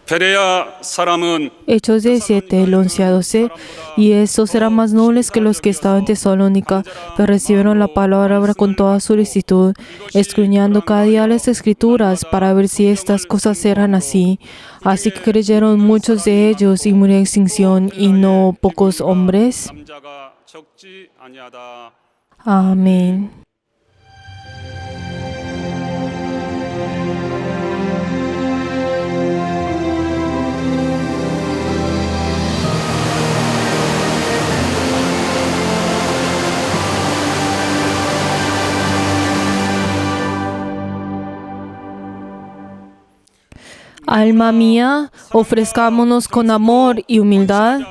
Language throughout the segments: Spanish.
베레아 사람은 Hechos 17, el 11 a 12. Y estos eran más nobles que los que estaban en Tesalónica, pero recibieron la palabra con toda solicitud, escudriñando cada día las Escrituras para ver si estas cosas eran así. Así que creyeron muchos de ellos y murió en extinción, y no pocos hombres. 남자가 적지 아니하다. Amén. Alma mía, ofrezcámonos con amor y humildad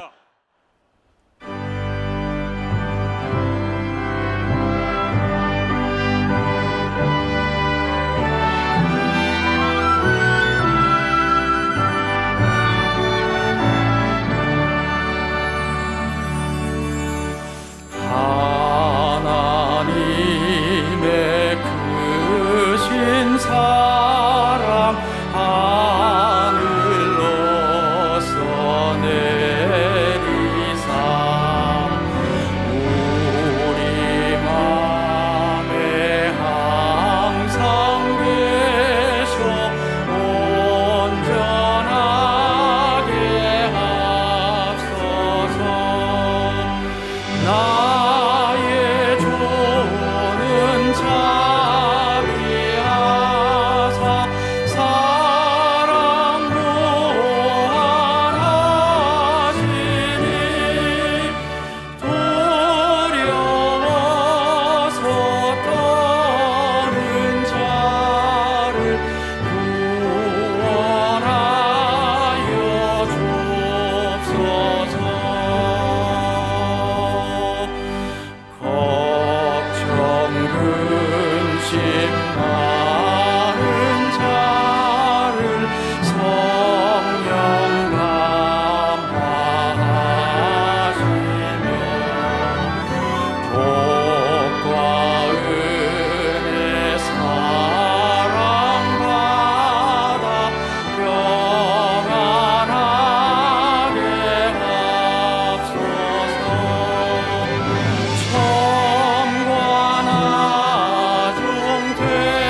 하나님의 크신 사랑 하늘로서 내리사 우리 맘에 항상 계셔 온전하게 앞서서 나의 조는 자비하사 사랑 보완하시니 두려워서 떠는 자를 구원하여 주옵소서. 걱정 근심 많은 자를 성령 감화하시며 복과 은혜 사랑받아 평안하게 앞서서 청과 나중 되게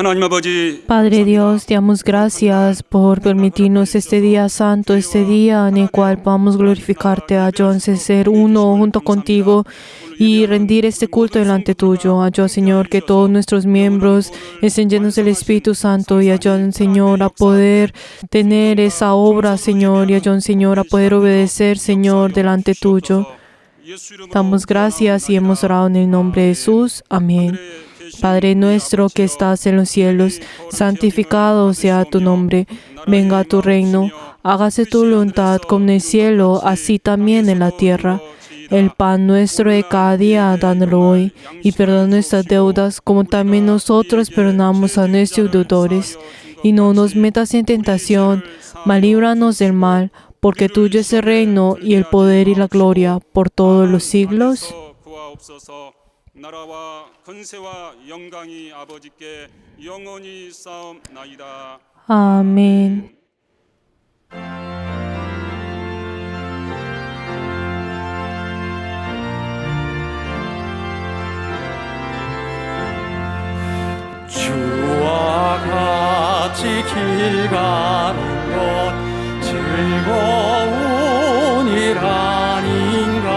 하나님 아버지, Padre Dios, te damos gracias por permitirnos este día santo, este día en el cual podamos glorificarte, ayúdanos a ser uno junto contigo y rendir este culto delante tuyo. Ayúdanos, Señor, que todos nuestros miembros estén llenos del Espíritu Santo y ayúdanos, Señor, a poder tener esa obra, Señor, y ayúdanos, Señor, a poder obedecer, Señor, delante tuyo. Damos gracias y hemos orado en el nombre de Jesús. Amén. Padre nuestro que estás en los cielos, santificado sea tu nombre. Venga a tu reino. Hágase tu voluntad como en el cielo, así también en la tierra. El pan nuestro de cada día, dándolo hoy. Y perdona nuestras deudas, como también nosotros perdonamos a nuestros deudores. Y no nos metas en tentación, mas líbranos del mal. Porque tuyo es el reino, y el poder y la gloria, por todos los siglos. 나라와 권세와 영광이 아버지께 영원히 쌓옵나이다. Amén. 주와 같이 길 가는 것 즐거운 일 아닌가.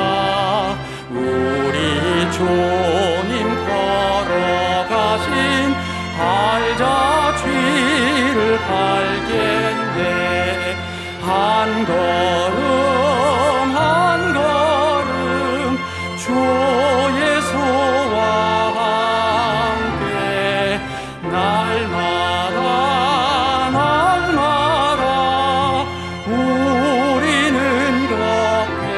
우리 주님 걸어가신 발자취를 밟겠네. 한 걸음 한 걸음 주 예수와 함께 날마다 날마다 우리는 걷겠네.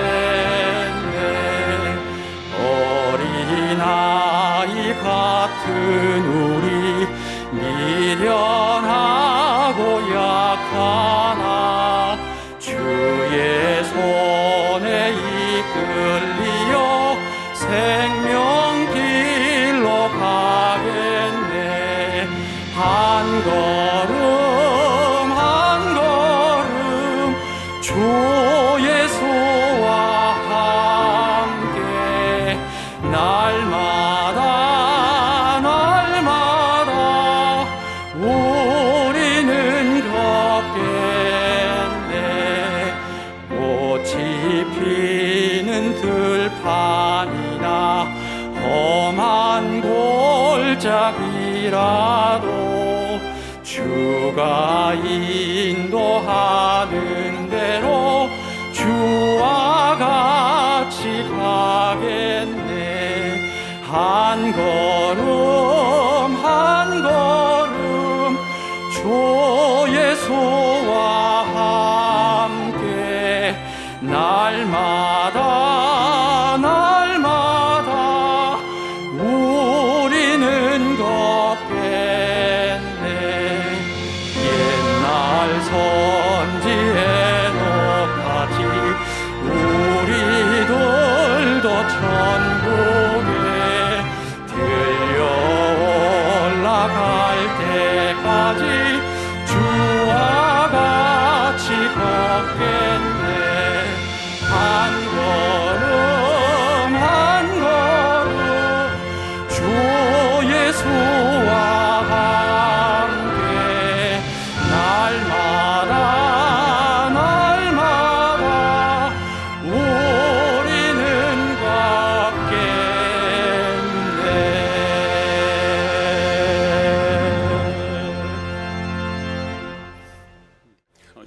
어린아이 같은 우리 미련하고 약하나 주의 손에 이끌리어 생명길로 가겠네. 한 걸음 한 걸음 주 예수와 함께 날마다 날마다 우리는 걷겠네. 꽃이 피는 들판이나 험한 골짜기라도 주가 인도하는 대로 주와 같이 가겠네. 한 걸음 한 걸음 주 예수와 함께 날마다 날마다 우리는 걷겠네. 옛날 선지 에녹같이 우리들도 천국에 들려 올라갈 때까지 주와 같이 걷겠네. 한 걸음 한 걸음 주 예수와 함께 날마다 날마다 우리는 걷겠네.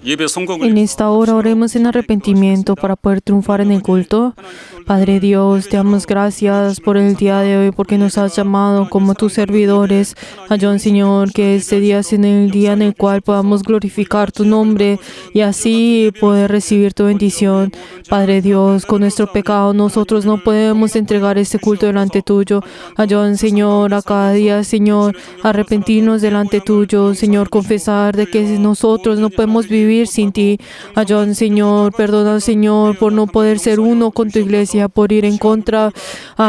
예배 성공을 En esta hora oremos en arrepentimiento para poder triunfar en el culto. Padre Dios, te damos gracias por el día de hoy, porque nos has llamado como tus servidores. Ayúdanos, Señor, que este día sea el día en el cual podamos glorificar tu nombre y así poder recibir tu bendición. Padre Dios, con nuestro pecado nosotros no podemos entregar este culto delante tuyo. Ayúdanos, Señor, a cada día, Señor, arrepentirnos delante tuyo. Señor, confesar de que nosotros no podemos vivir sin ti. Ayúdanos, Señor, perdona, Señor, por no poder ser uno con tu iglesia. iglesia por ir en contra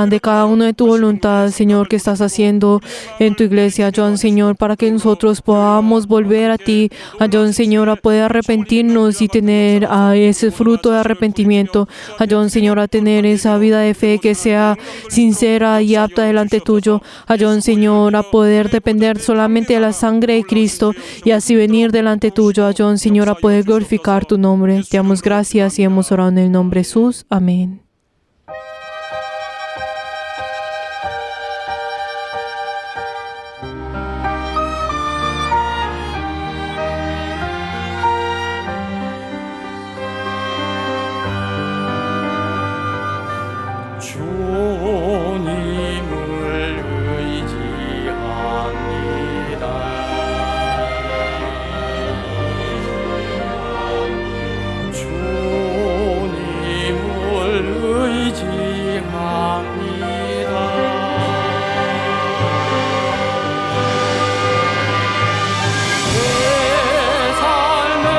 de cada uno de tu voluntad, Señor, que estás haciendo en tu iglesia. Ayúdanos, Señor, para que nosotros podamos volver a ti. Ayúdanos, Señor, a poder arrepentirnos y tener ese fruto de arrepentimiento. Ayúdanos, Señor, a tener esa vida de fe que sea sincera y apta delante tuyo. Ayúdanos, Señor, a poder depender solamente de la sangre de Cristo y así venir delante tuyo. Ayúdanos, Señor, a poder glorificar tu nombre. Te damos gracias y hemos orado en el nombre de Jesús. Amén. 주님을 의지합니다. 주님을 의지합니다. 내 삶의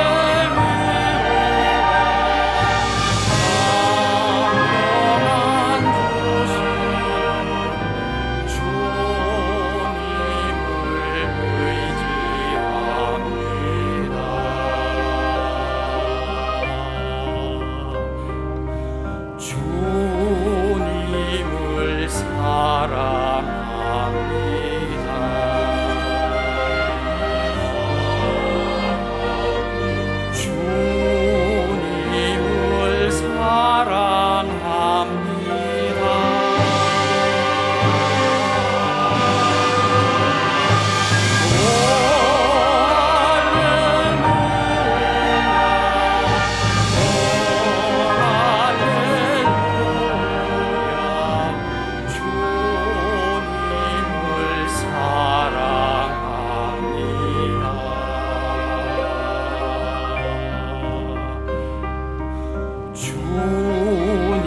주님을 사랑합니다. 주님을 사랑합니다.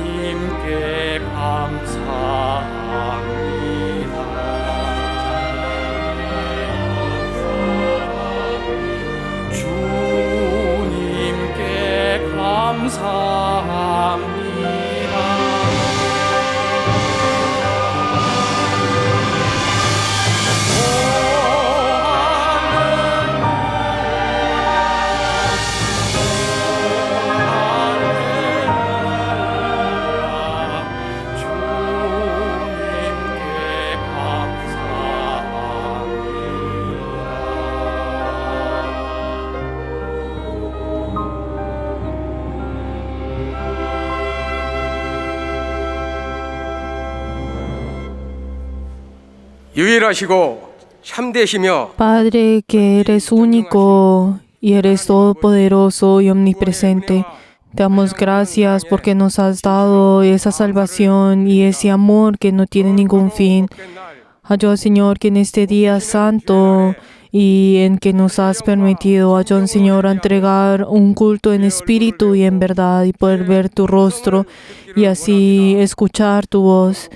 주님께 감사합니다. 주님께 감사합니다. 유일하시고 참되시며 Padre, que eres único y eres todopoderoso y omnipresente, te damos gracias porque nos has dado esa salvación y ese amor que no tiene ningún fin. Ayúdanos, Señor, que en este día santo y en que nos has permitido, ayúdanos, Señor, a entregar un culto en espíritu y en verdad y poder ver tu rostro y así escuchar tu voz.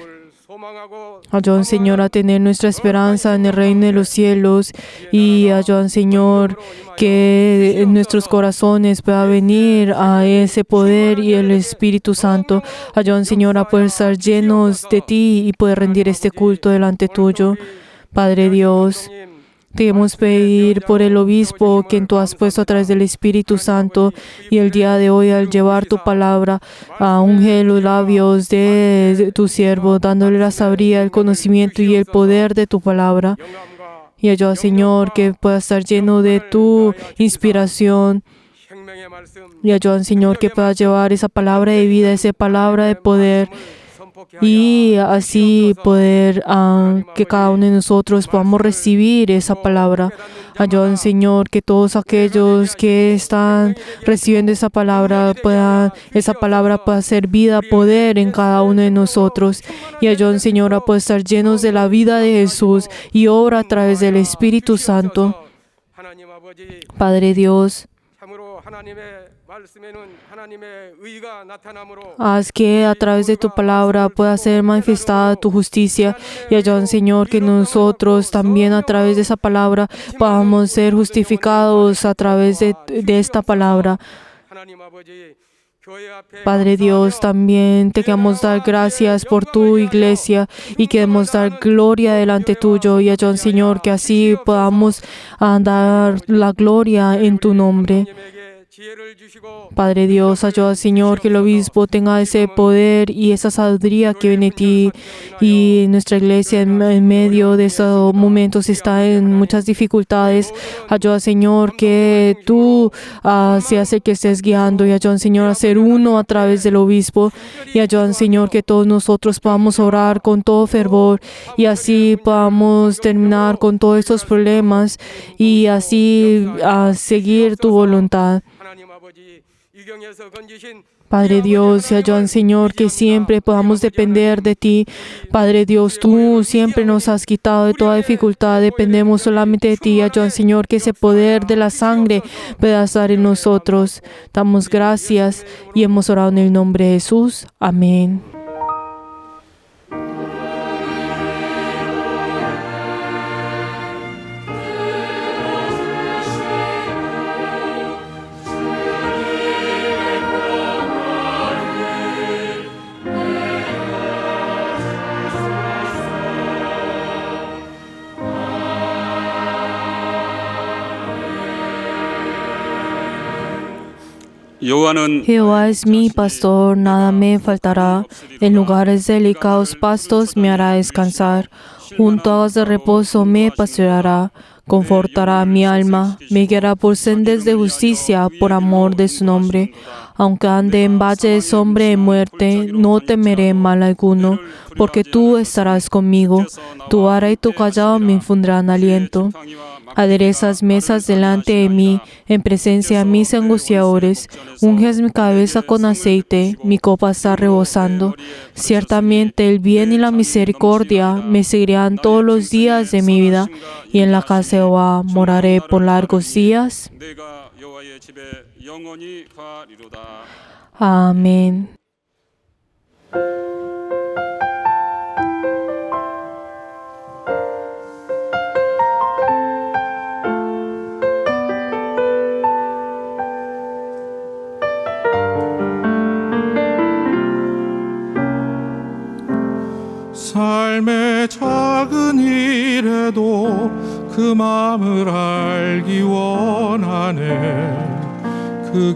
Ayúdanos, Señor, a tener nuestra esperanza en el reino de los cielos y ayúdanos, Señor, que en nuestros corazones pueda venir a ese poder y el Espíritu Santo. Ayúdanos, Señor, a poder estar llenos de ti y poder rendir este culto delante tuyo. Padre Dios, te queremos pedir por el obispo quien tú has puesto a través del Espíritu Santo y el día de hoy al llevar tu palabra, unge los labios de tu siervo, dándole la sabiduría, el conocimiento y el poder de tu palabra. Y ayuda, Señor, que pueda estar lleno de tu inspiración. Y ayuda, Señor, que pueda llevar esa palabra de vida, esa palabra de poder. Y así poder que cada uno de nosotros podamos recibir esa palabra. Ayúdanos, Señor, que todos aquellos que están recibiendo esa palabra pueda ser vida, poder en cada uno de nosotros. Y ayúdanos, Señor, a poder estar llenos de la vida de Jesús y obra a través del Espíritu Santo. Padre Dios, haz que a través de tu palabra pueda ser manifestada tu justicia y ayúdanos, Señor, que nosotros también a través de esa palabra podamos ser justificados a través de esta palabra. Padre Dios, también te queremos dar gracias por tu iglesia y queremos dar gloria delante tuyo y ayúdanos, Señor, que así podamos dar la gloria en tu nombre. Padre Dios, ayuda, Señor, que el obispo tenga ese poder y esa sabiduría que viene de ti, y nuestra iglesia en medio de estos momentos está en muchas dificultades. Ayuda, Señor, que tú seas el que estés guiando, y ayuda, Señor, a ser uno a través del obispo, y ayuda, Señor, que todos nosotros podamos orar con todo fervor y así podamos terminar con todos estos problemas y así seguir tu voluntad. Padre Dios, y ayudan, Señor, que siempre podamos depender de ti. Padre Dios, tú siempre nos has quitado de toda dificultad. Dependemos solamente de ti. Ayudan, Señor, que ese poder de la sangre pueda estar en nosotros. Damos gracias y hemos orado en el nombre de Jesús. Amén. Jehová es mi pastor, nada me faltará. En lugares delicados pastos me hará descansar. Junto a aguas de reposo me pastoreará. Confortará mi alma. Me guiará por sendas de justicia por amor de su nombre. Aunque ande en valle de sombra de muerte, no temeré mal alguno, porque tú estarás conmigo. Tu vara y tu callado me infundirán aliento. Aderezas mesas delante de mí, en presencia de mis angustiadores. Unges mi cabeza con aceite, mi copa está rebosando. Ciertamente el bien y la misericordia me seguirán todos los días de mi vida, y en la casa de Jehová moraré por largos días. Amén. 삶의 작은 일에도 그 마음을 알기 원하네. 그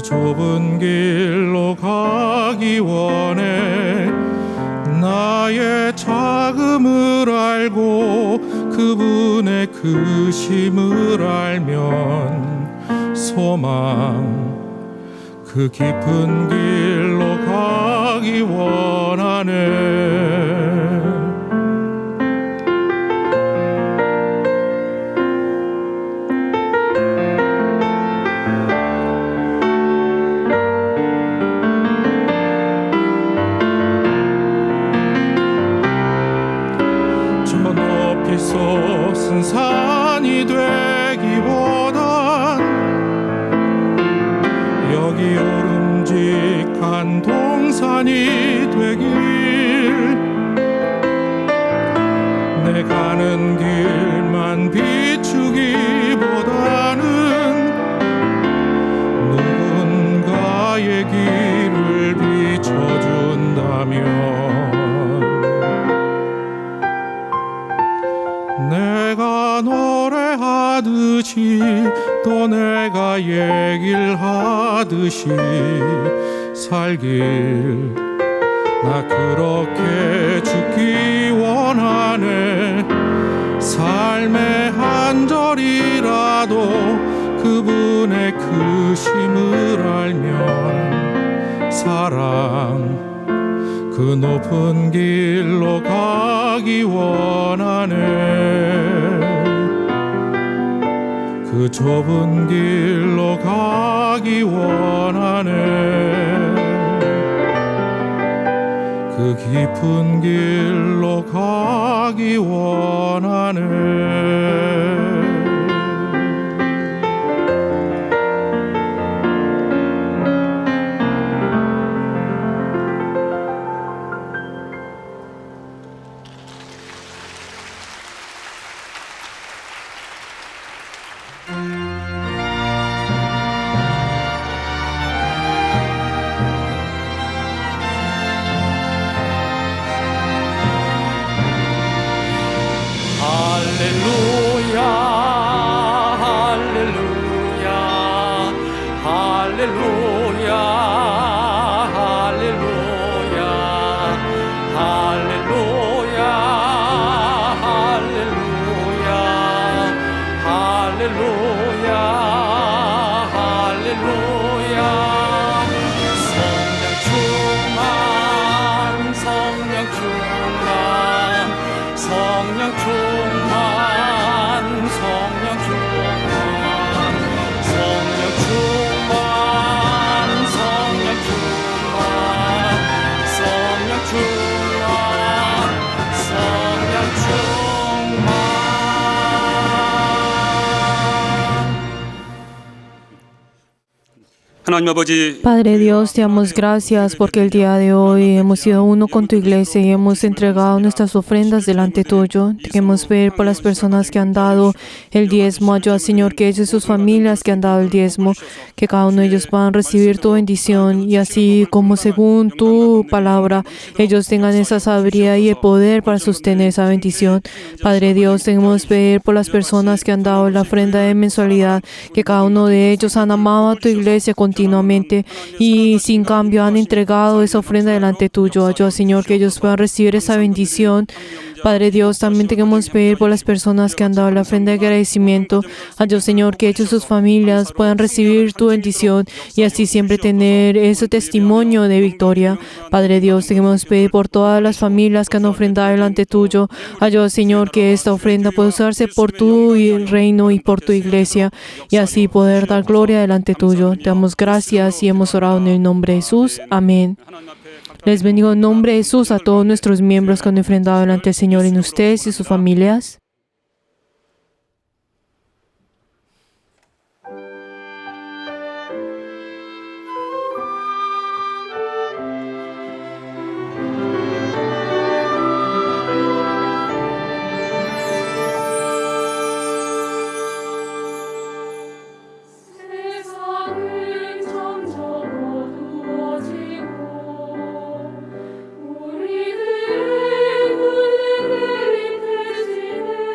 좁은 길로 가기 원해. 나의 작음을 알고 그분의 크심을 알면 소망 그 깊은 길로 가기 원하네. 저 높이 솟은 산이 되기보단 여기 오름직한 동산이 되길. 내 가는 길만 비추기보다는 누군가의 길을 비춰준다면 내가 노래하듯이 또 내가 얘기하듯이 살길. 나 그렇게 죽기 원하네. 삶의 한 절이라도 그분의 크심을 알면 사랑 그 높은 길로 가기 원하네. 그 좁은 길로 가기 원하네. 그 깊은 길로 가기 원하네. 하나님 아버지, Padre Dios, te damos gracias porque el día de hoy hemos sido uno con tu iglesia y hemos entregado nuestras ofrendas delante tuyo. Te queremos pedir por las personas que han dado el diezmo. Ayuda, Señor, que ellos y sus familias que han dado el diezmo, que cada uno de ellos puedan recibir tu bendición y así como según tu palabra, ellos tengan esa sabiduría y el poder para sostener esa bendición. Padre Dios, te queremos pedir por las personas que han dado la ofrenda de mensualidad, que cada uno de ellos han amado a tu iglesia continuamente y sin cambio han entregado esa ofrenda delante tuyo. Ayuda, Señor, que ellos puedan recibir esa bendición. Padre Dios, también te queremos pedir por las personas que han dado la ofrenda de agradecimiento. Ayuda, Señor, que ellos y sus familias puedan recibir tu bendición y así siempre tener ese testimonio de victoria. Padre Dios, te queremos pedir por todas las familias que han ofrendado delante tuyo. Ayuda, Señor, que esta ofrenda pueda usarse por tu reino y por tu iglesia y así poder dar gloria delante tuyo. Te damos gracias y hemos orado en el nombre de Jesús. Amén. Les bendigo en nombre de Jesús a todos nuestros miembros que han ofrendado delante del Señor en ustedes y sus familias. 세상은 점점 어두워지고 우리들의 눈에 내리쬐시는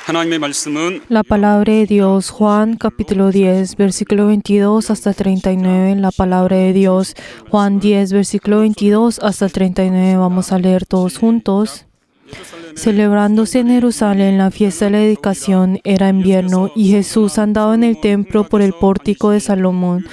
하나님의 말씀은 La palabra de Dios, Juan capítulo 10, versículo 22 hasta 39. La palabra de Dios, Juan 10, versículo 22 hasta 39. Vamos a leer todos juntos. Celebrándose en Jerusalén la fiesta de la dedicación, era invierno, y Jesús andaba en el templo por el pórtico de Salomón.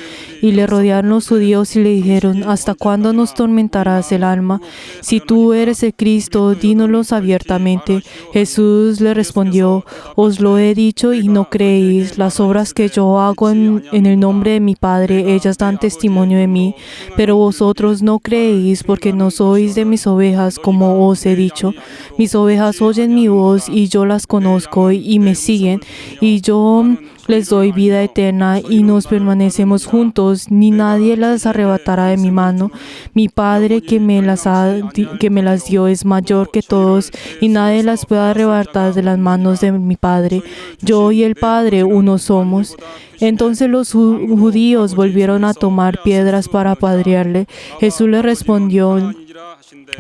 Y le rodearon los judíos y le dijeron: ¿Hasta cuándo nos tormentarás el alma? Si tú eres el Cristo, dínoslo abiertamente. Jesús le respondió: Os lo he dicho y no creéis. Las obras que yo hago en el nombre de mi Padre, ellas dan testimonio de mí. Pero vosotros no creéis porque no sois de mis ovejas, como os he dicho. Mis ovejas oyen mi voz y yo las conozco y me siguen, y yo les doy vida eterna y nos permanecemos juntos, ni nadie las arrebatará de mi mano. Mi Padre que me las dio es mayor que todos, y nadie las puede arrebatar de las manos de mi Padre. Yo y el Padre uno somos. Entonces los judíos volvieron a tomar piedras para apedrearle. Jesús le respondió: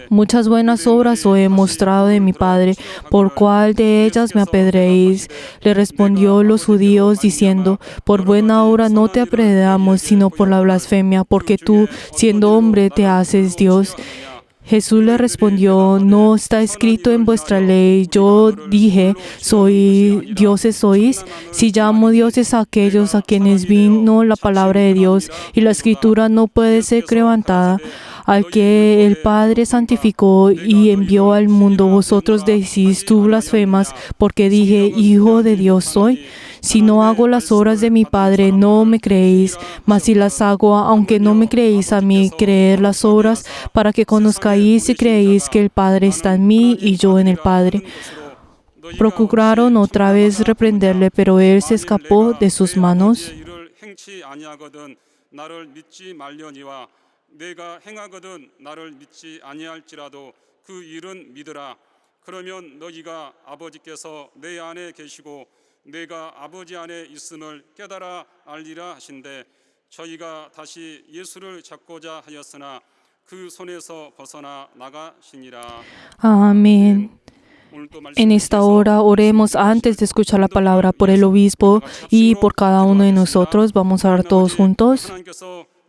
Muchas buenas obras os he mostrado de mi Padre, ¿por cuál de ellas me apedreáis? Le respondió los judíos diciendo: Por buena obra no te apedreamos, sino por la blasfemia, porque tú, siendo hombre, te haces Dios. Jesús le respondió: ¿No está escrito en vuestra ley? Yo dije: ¿soy dioses sois? Si llamo dioses a aquellos a quienes vino la palabra de Dios, y la escritura no puede ser quebrantada. Al que el Padre santificó y envió al mundo, vosotros decís: tú blasfemas, porque dije: Hijo de Dios soy. Si no hago las obras de mi Padre, no me creéis, mas si las hago, aunque no me creéis a mí, creed las obras, para que conozcáis y creéis que el Padre está en mí y yo en el Padre. Procuraron otra vez reprenderle, pero él se escapó de sus manos. 내가 행하거든 나를 믿지 아니할지라도 그 일은 믿으라. 그러면 너희가 아버지께서 내 안에 계시고 내가 아버지 안에 있음을 깨달아 알리라 하신대. 저희가 다시 예수를 잡고자 하였으나 그 손에서 벗어나 나가시니라. Amén. En esta hora oremos antes de escuchar la palabra por el obispo y por cada uno de nosotros. Vamos a orar todos juntos.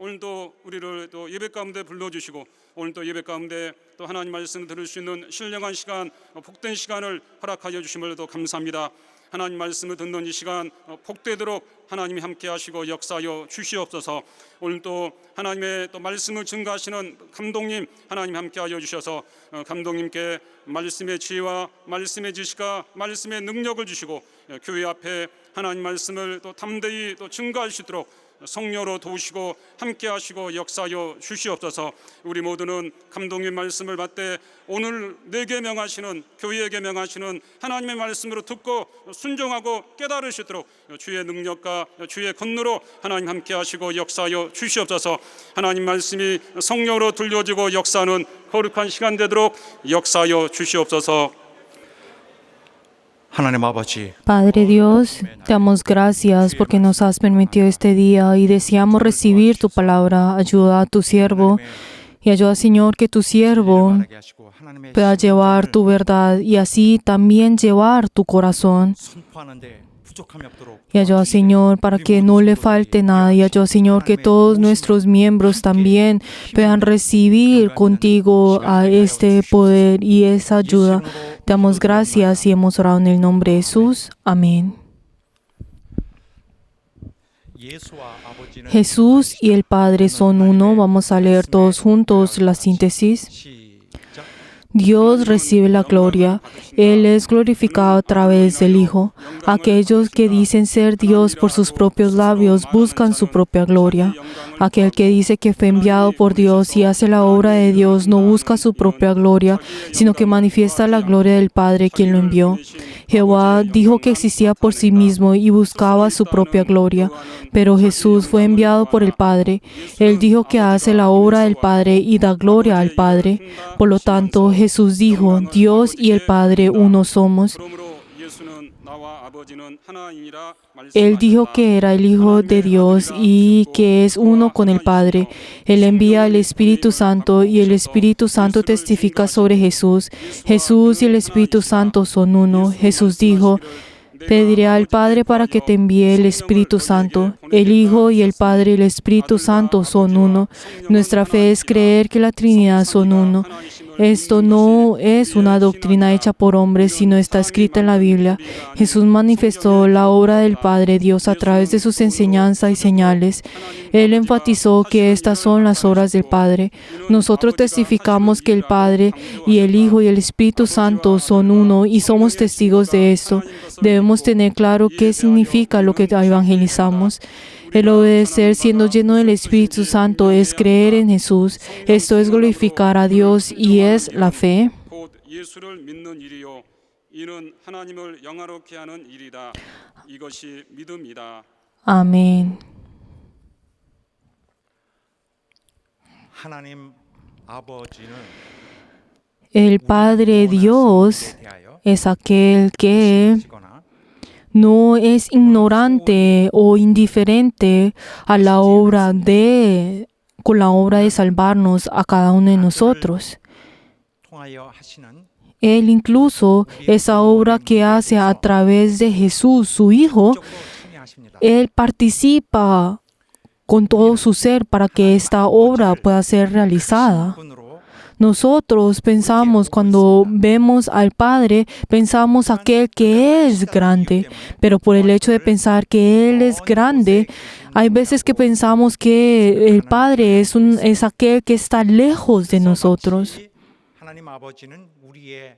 오늘도 우리를 또 예배 가운데 불러주시고 오늘도 예배 가운데 또 하나님 말씀 들을 수 있는 신령한 시간, 복된 시간을 허락하여 주심을 또 감사합니다. 하나님 말씀을 듣는 이 시간 복되도록 하나님이 함께 하시고 역사하여 주시옵소서. 오늘도 하나님의 또 말씀을 증거하시는 감독님 하나님 함께 하여 주셔서 감독님께 말씀의 지혜와 말씀의 지식과 말씀의 능력을 주시고 교회 앞에 하나님 말씀을 또 담대히 또 증거할 수 있도록 성령으로 도우시고 함께 하시고 역사하여 주시옵소서. 우리 모두는 감독님 말씀을 받되 오늘 내게 명하시는 교회에게 명하시는 하나님의 말씀으로 듣고 순종하고 깨달을 수 있도록 주의 능력과 주의 권능으로 하나님 함께 하시고 역사하여 주시옵소서. 하나님 말씀이 성령으로 들려지고 역사하는 거룩한 시간 되도록 역사하여 주시옵소서. Padre Dios, te damos gracias porque nos has permitido este día y deseamos recibir tu palabra. Ayuda a tu siervo y ayuda, Señor, que tu siervo pueda llevar tu verdad y así también llevar tu corazón. Y ayuda, Señor, para que no le falte nada. Y ayuda, Señor, que todos nuestros miembros también puedan recibir contigo a este poder y esa ayuda. Te damos gracias y hemos orado en el nombre de Jesús. Amén. Jesús y el Padre son uno. Vamos a leer todos juntos la síntesis. Dios recibe la gloria. Él es glorificado a través del Hijo. Aquellos que dicen ser Dios por sus propios labios buscan su propia gloria. Aquel que dice que fue enviado por Dios y hace la obra de Dios no busca su propia gloria, sino que manifiesta la gloria del Padre quien lo envió. Jehová dijo que existía por sí mismo y buscaba su propia gloria, pero Jesús fue enviado por el Padre. Él dijo que hace la obra del Padre y da gloria al Padre. Por lo tanto, Jesús dijo: Dios y el Padre uno somos. Él dijo que era el Hijo de Dios y que es uno con el Padre. Él envía al Espíritu Santo y el Espíritu Santo testifica sobre Jesús. Jesús y el Espíritu Santo son uno. Jesús dijo: Pediré al Padre para que te envíe el Espíritu Santo. El Hijo y el Padre y el Espíritu Santo son uno. Nuestra fe es creer que la Trinidad son uno. Esto no es una doctrina hecha por hombres, sino está escrita en la Biblia. Jesús manifestó la obra del Padre Dios a través de sus enseñanzas y señales. Él enfatizó que estas son las obras del Padre. Nosotros testificamos que el Padre y el Hijo y el Espíritu Santo son uno y somos testigos de esto. Debemos tener claro qué significa lo que evangelizamos. El obedecer siendo lleno del Espíritu Santo es creer en Jesús. Esto es glorificar a Dios y es la fe. 곧 예수를 믿는 일이요 이는 하나님을 영화롭게 하는 일이다. 이것이 믿음이다. Amén. 하나님 아버지는 El Padre Dios 대하여 es aquel que 지거나 no es ignorante o indiferente a la obra con la obra de salvarnos a cada uno de nosotros. 통하여 하시는 Él incluso esa obra que hace a través de Jesús, su Hijo, 적으로 참여하십니다. Él participa con todo su ser para que esta obra pueda ser realizada. 분으로 Nosotros pensamos, cuando vemos al Padre, pensamos aquel que es grande, pero por el hecho de pensar que Él es grande, hay veces que pensamos que el Padre es aquel que está lejos de nosotros. 하나님 아버지는 우리의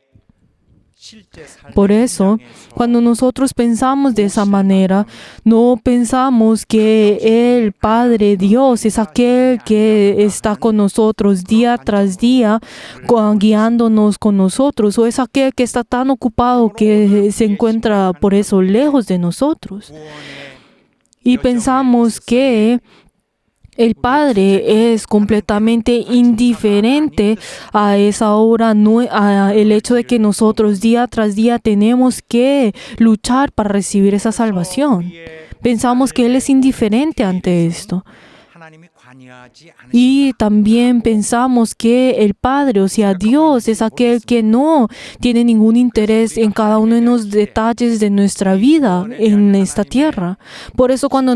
실제 삶의 Por eso, 현장에서 cuando nosotros pensamos de esa manera, no pensamos que el Padre Dios es aquel que está con nosotros día tras día, guiándonos con nosotros, o es aquel que está tan ocupado que se encuentra por eso lejos de nosotros. 구원의 Y pensamos que el Padre es completamente indiferente a esa obra, a el hecho de que nosotros día tras día tenemos que luchar para recibir esa salvación. Pensamos que Él es indiferente ante esto. 하나님이 관여하지 않으신 Y también pensamos que el Padre, o sea, Dios, es aquel que no tiene ningún interés en cada uno de los detalles de nuestra vida en esta tierra. Por eso cuando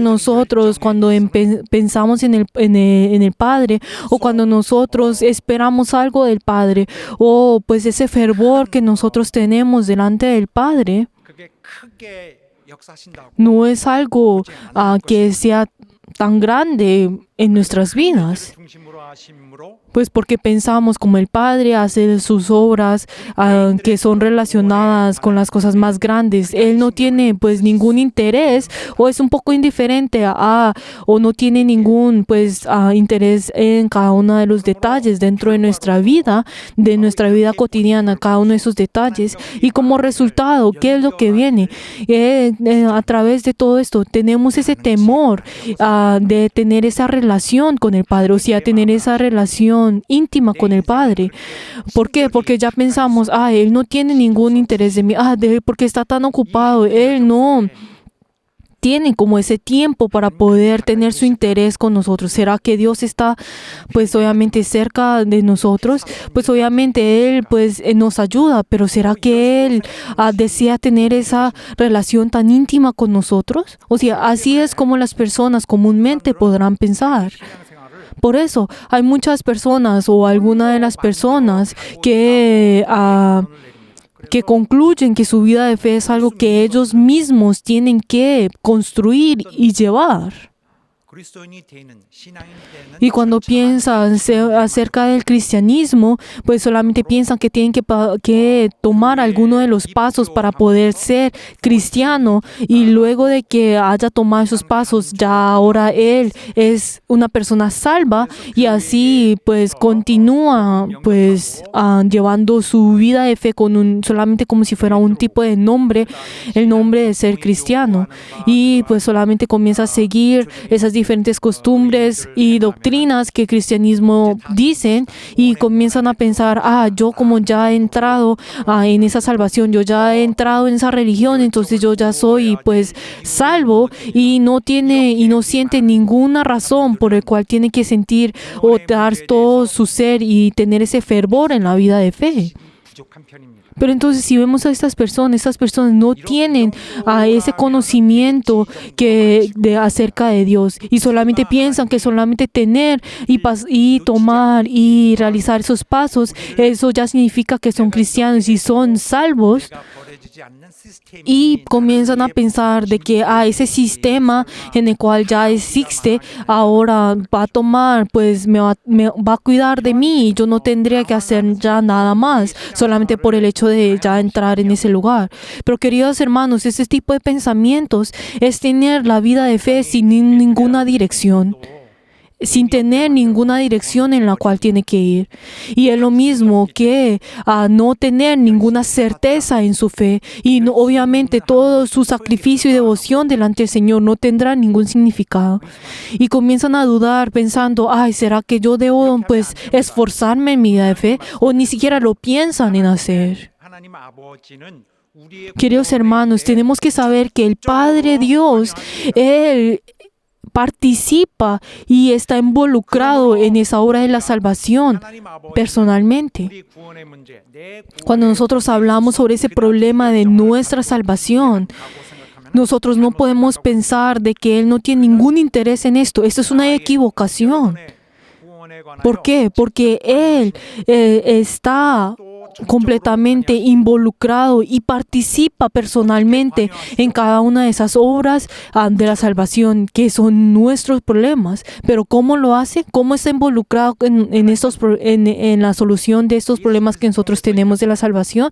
pensamos en el Padre, o cuando nosotros esperamos algo del Padre, o pues ese fervor que nosotros tenemos delante del Padre, 그게 크게 역사하신다고 no es algo que sea tan grande en nuestras vidas. 중심으로 하심으로 Pues porque pensamos como el Padre hace sus obras que son relacionadas con las cosas más grandes. Él no tiene pues ningún interés, o es un poco indiferente o no tiene ningún interés en cada uno de los detalles dentro de nuestra vida cotidiana, cada uno de esos detalles. Y como resultado, ¿qué es lo que viene? A través de todo esto tenemos ese temor de tener esa relación con el Padre, o sea, tener esa relación íntima con el Padre. ¿Por qué? Porque ya pensamos, Él no tiene ningún interés de mí, porque está tan ocupado, Él no tiene como ese tiempo para poder tener su interés con nosotros. ¿Será que Dios está pues obviamente cerca de nosotros? Pues obviamente Él pues nos ayuda, pero ¿será que Él desea tener esa relación tan íntima con nosotros? O sea, así es como las personas comúnmente podrán pensar. Por eso hay muchas personas, o alguna de las personas que concluyen que su vida de fe es algo que ellos mismos tienen que construir y llevar. 그리스도인이 되는 신앙인 되는 Y cuando piensan acerca del cristianismo, pues solamente piensan que tienen que tomar alguno de los pasos para poder ser cristiano, y luego de que haya tomado esos pasos, ya ahora él es una persona salva, y así pues continúa pues llevando su vida de fe solamente como si fuera un tipo de nombre, el nombre de ser cristiano, y pues solamente comienza a seguir esas diferentes costumbres y doctrinas que el cristianismo dicen, y comienzan a pensar, yo como ya he entrado en esa salvación, yo ya he entrado en esa religión, entonces yo ya soy pues salvo, y no siente ninguna razón por el cual tiene que sentir o dar todo su ser y tener ese fervor en la vida de fe. 부족한 편입니다. Pero entonces si vemos a estas personas no tienen ese conocimiento acerca de Dios y solamente piensan que solamente tener y tomar y realizar esos pasos, eso ya significa que son cristianos y son salvos. 우리가 버려지지 않는 시스템이 Y comienzan a pensar de que ese sistema en el cual ya existe ahora va a tomar, pues me va a cuidar de mí y yo no tendría que hacer ya nada más solamente por el hecho de ya entrar en ese lugar. Pero queridos hermanos, ese tipo de pensamientos es tener la vida de fe sin ninguna dirección, sin tener ninguna dirección en la cual tiene que ir. Y es lo mismo que no tener ninguna certeza en su fe. Y obviamente todo su sacrificio y devoción delante del Señor no tendrá ningún significado. Y comienzan a dudar pensando, ¿será que yo debo pues esforzarme en mi vida de fe? O ni siquiera lo piensan en hacer. 하나님 아버지는 우리의 Queridos hermanos, tenemos que saber que el Padre Dios, Él participa y está involucrado en esa obra de la salvación 하나님 아버지 personalmente. 우리 구원의 문제, 내 Cuando nosotros hablamos sobre ese problema de nuestra salvación, nosotros no podemos pensar de que Él no tiene ningún interés en esto. Esto es una equivocación. 구원에 관하여 ¿Por qué? Porque Él está completamente involucrado y participa personalmente en cada una de esas obras de la salvación que son nuestros problemas. Pero ¿cómo lo hace? ¿Cómo está involucrado en la solución de estos problemas que nosotros tenemos de la salvación?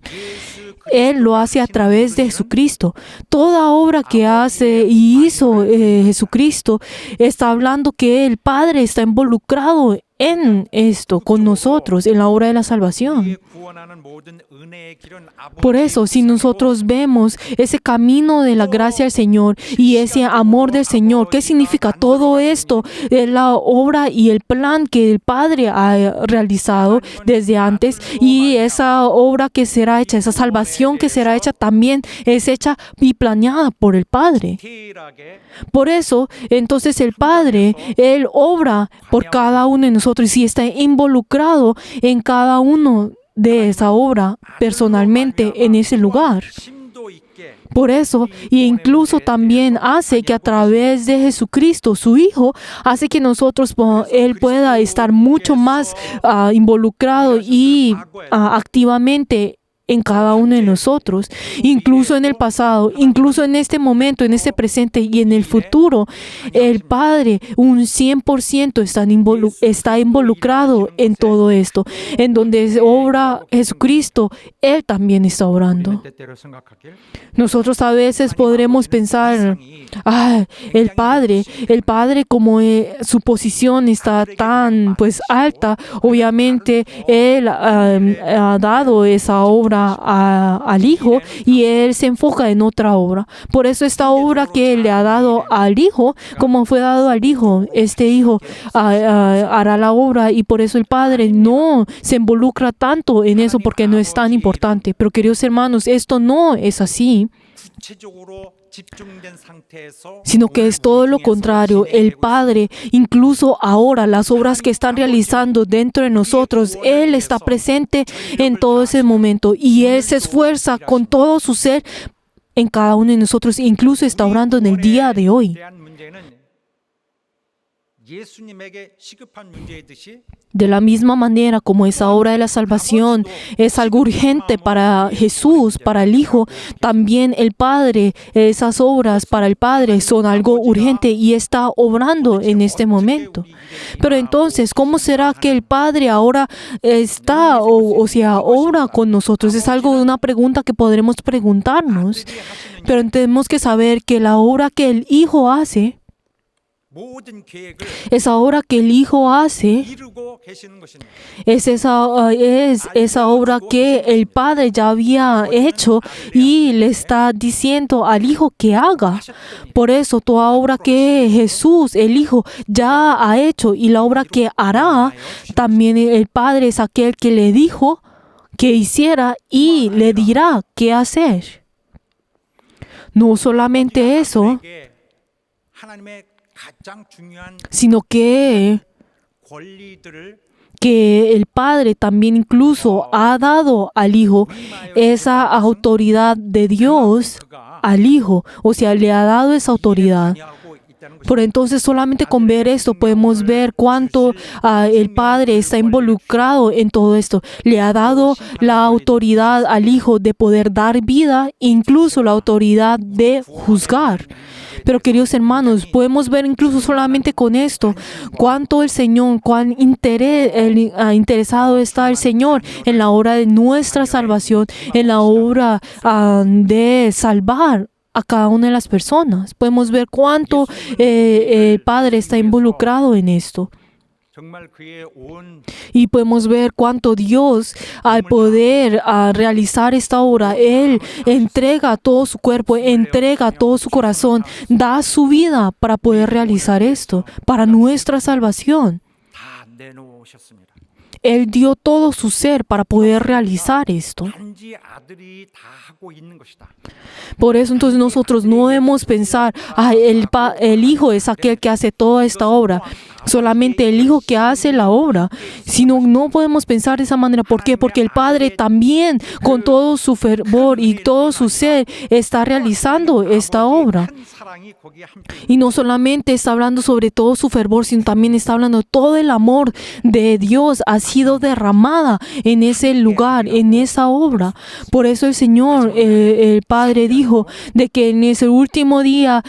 Él lo hace a través de Jesucristo. Toda obra que hace y hizo Jesucristo está hablando que el Padre está involucrado en esto, con nosotros, en la obra de la salvación. 우리의 구원하는 모든 은혜의 길은 Por eso, si nosotros vemos ese camino de la gracia del Señor y ese amor del Señor, ¿qué significa todo esto? Es la obra y el plan que el Padre ha realizado desde antes, y esa obra que será hecha, esa salvación que será hecha, también es hecha y planeada por el Padre. 디테일하게 Por eso, entonces el Padre, Él obra por cada uno de nosotros y está involucrado en cada uno de esa obra personalmente en ese lugar. 심도 있게 Por eso, y incluso también hace que a través de Jesucristo, su Hijo, hace que nosotros, Él pueda estar mucho más involucrado y activamente en cada uno de nosotros, incluso en el pasado, incluso en este momento, en este presente y en el futuro. El Padre, un 100% está involucrado en todo esto. En donde obra Jesucristo, Él también está obrando. 때때로 생각하길 Nosotros a veces podremos pensar, el Padre como su posición está tan pues alta, obviamente Él ha dado esa obra al Hijo y Él se enfoca en otra obra. Por eso esta obra que Él le ha dado al Hijo, como fue dado al Hijo, este Hijo hará la obra, y por eso el Padre no se involucra tanto en eso porque no es tan importante. Pero queridos hermanos, esto no es así, 구체적으로 집중된 상태에서 sino que es todo lo contrario. El Padre, incluso ahora, las obras que están realizando dentro de nosotros, Él está presente en todo ese momento y Él se esfuerza con todo su ser en cada uno de nosotros, incluso está orando en el día de hoy. 대한 문제는 예수님에게 시급한 문제이듯이 De la misma manera como esa obra de la salvación es algo urgente para Jesús, para el Hijo, también el Padre, esas obras para el Padre son algo urgente y está obrando en este momento. Pero entonces, ¿cómo será que el Padre ahora está o sea, obra con nosotros? Es una pregunta que podremos preguntarnos. Pero tenemos que saber que la obra que el Hijo hace, 모든 계획을 esa obra que el Hijo hace, 이루고 계시는 것입니다. es esa obra que el Padre ya había hecho y le está diciendo al Hijo que haga. Por eso toda obra que Jesús, el Hijo, ya ha hecho y la obra que hará, también el Padre es aquel que le dijo que hiciera y le dirá qué hacer. No solamente eso, 우리에게 하나님의 가장 중요한 sino que 권리들을 que el Padre también incluso ha dado al Hijo esa autoridad de Dios al Hijo, o sea, le ha dado esa autoridad. Por entonces, solamente con ver esto podemos ver cuánto el Padre está involucrado en todo esto. Le ha dado la autoridad al Hijo de poder dar vida, incluso la autoridad de juzgar. Pero queridos hermanos, podemos ver incluso solamente con esto cuánto el Señor, cuán interesado está el Señor en la obra de nuestra salvación, en la obra de salvar a cada una de las personas. Podemos ver cuánto el Padre está involucrado en esto. 정말 그의 온 Y podemos ver cuánto Dios, al poder realizar esta obra, Él entrega todo su cuerpo, entrega todo su corazón, da su vida para poder realizar esto, para nuestra salvación. 다 내놓으셨습니다. Él dio todo su ser para poder realizar esto. 단지 아들이 다 하고 있는 것이다. Por eso entonces nosotros no debemos pensar, el Hijo es aquel que hace toda esta obra, solamente el Hijo que hace la obra, sino no podemos pensar de esa manera. ¿Por qué? Porque el Padre también, con todo su fervor y todo su ser, está realizando esta obra. 큰 사랑이 거기에 함께 Y no solamente está hablando sobre todo su fervor, sino también está hablando todo el amor de Dios ha sido derramada en ese lugar, en esa obra. Por eso el Señor, el Padre dijo de que en ese último día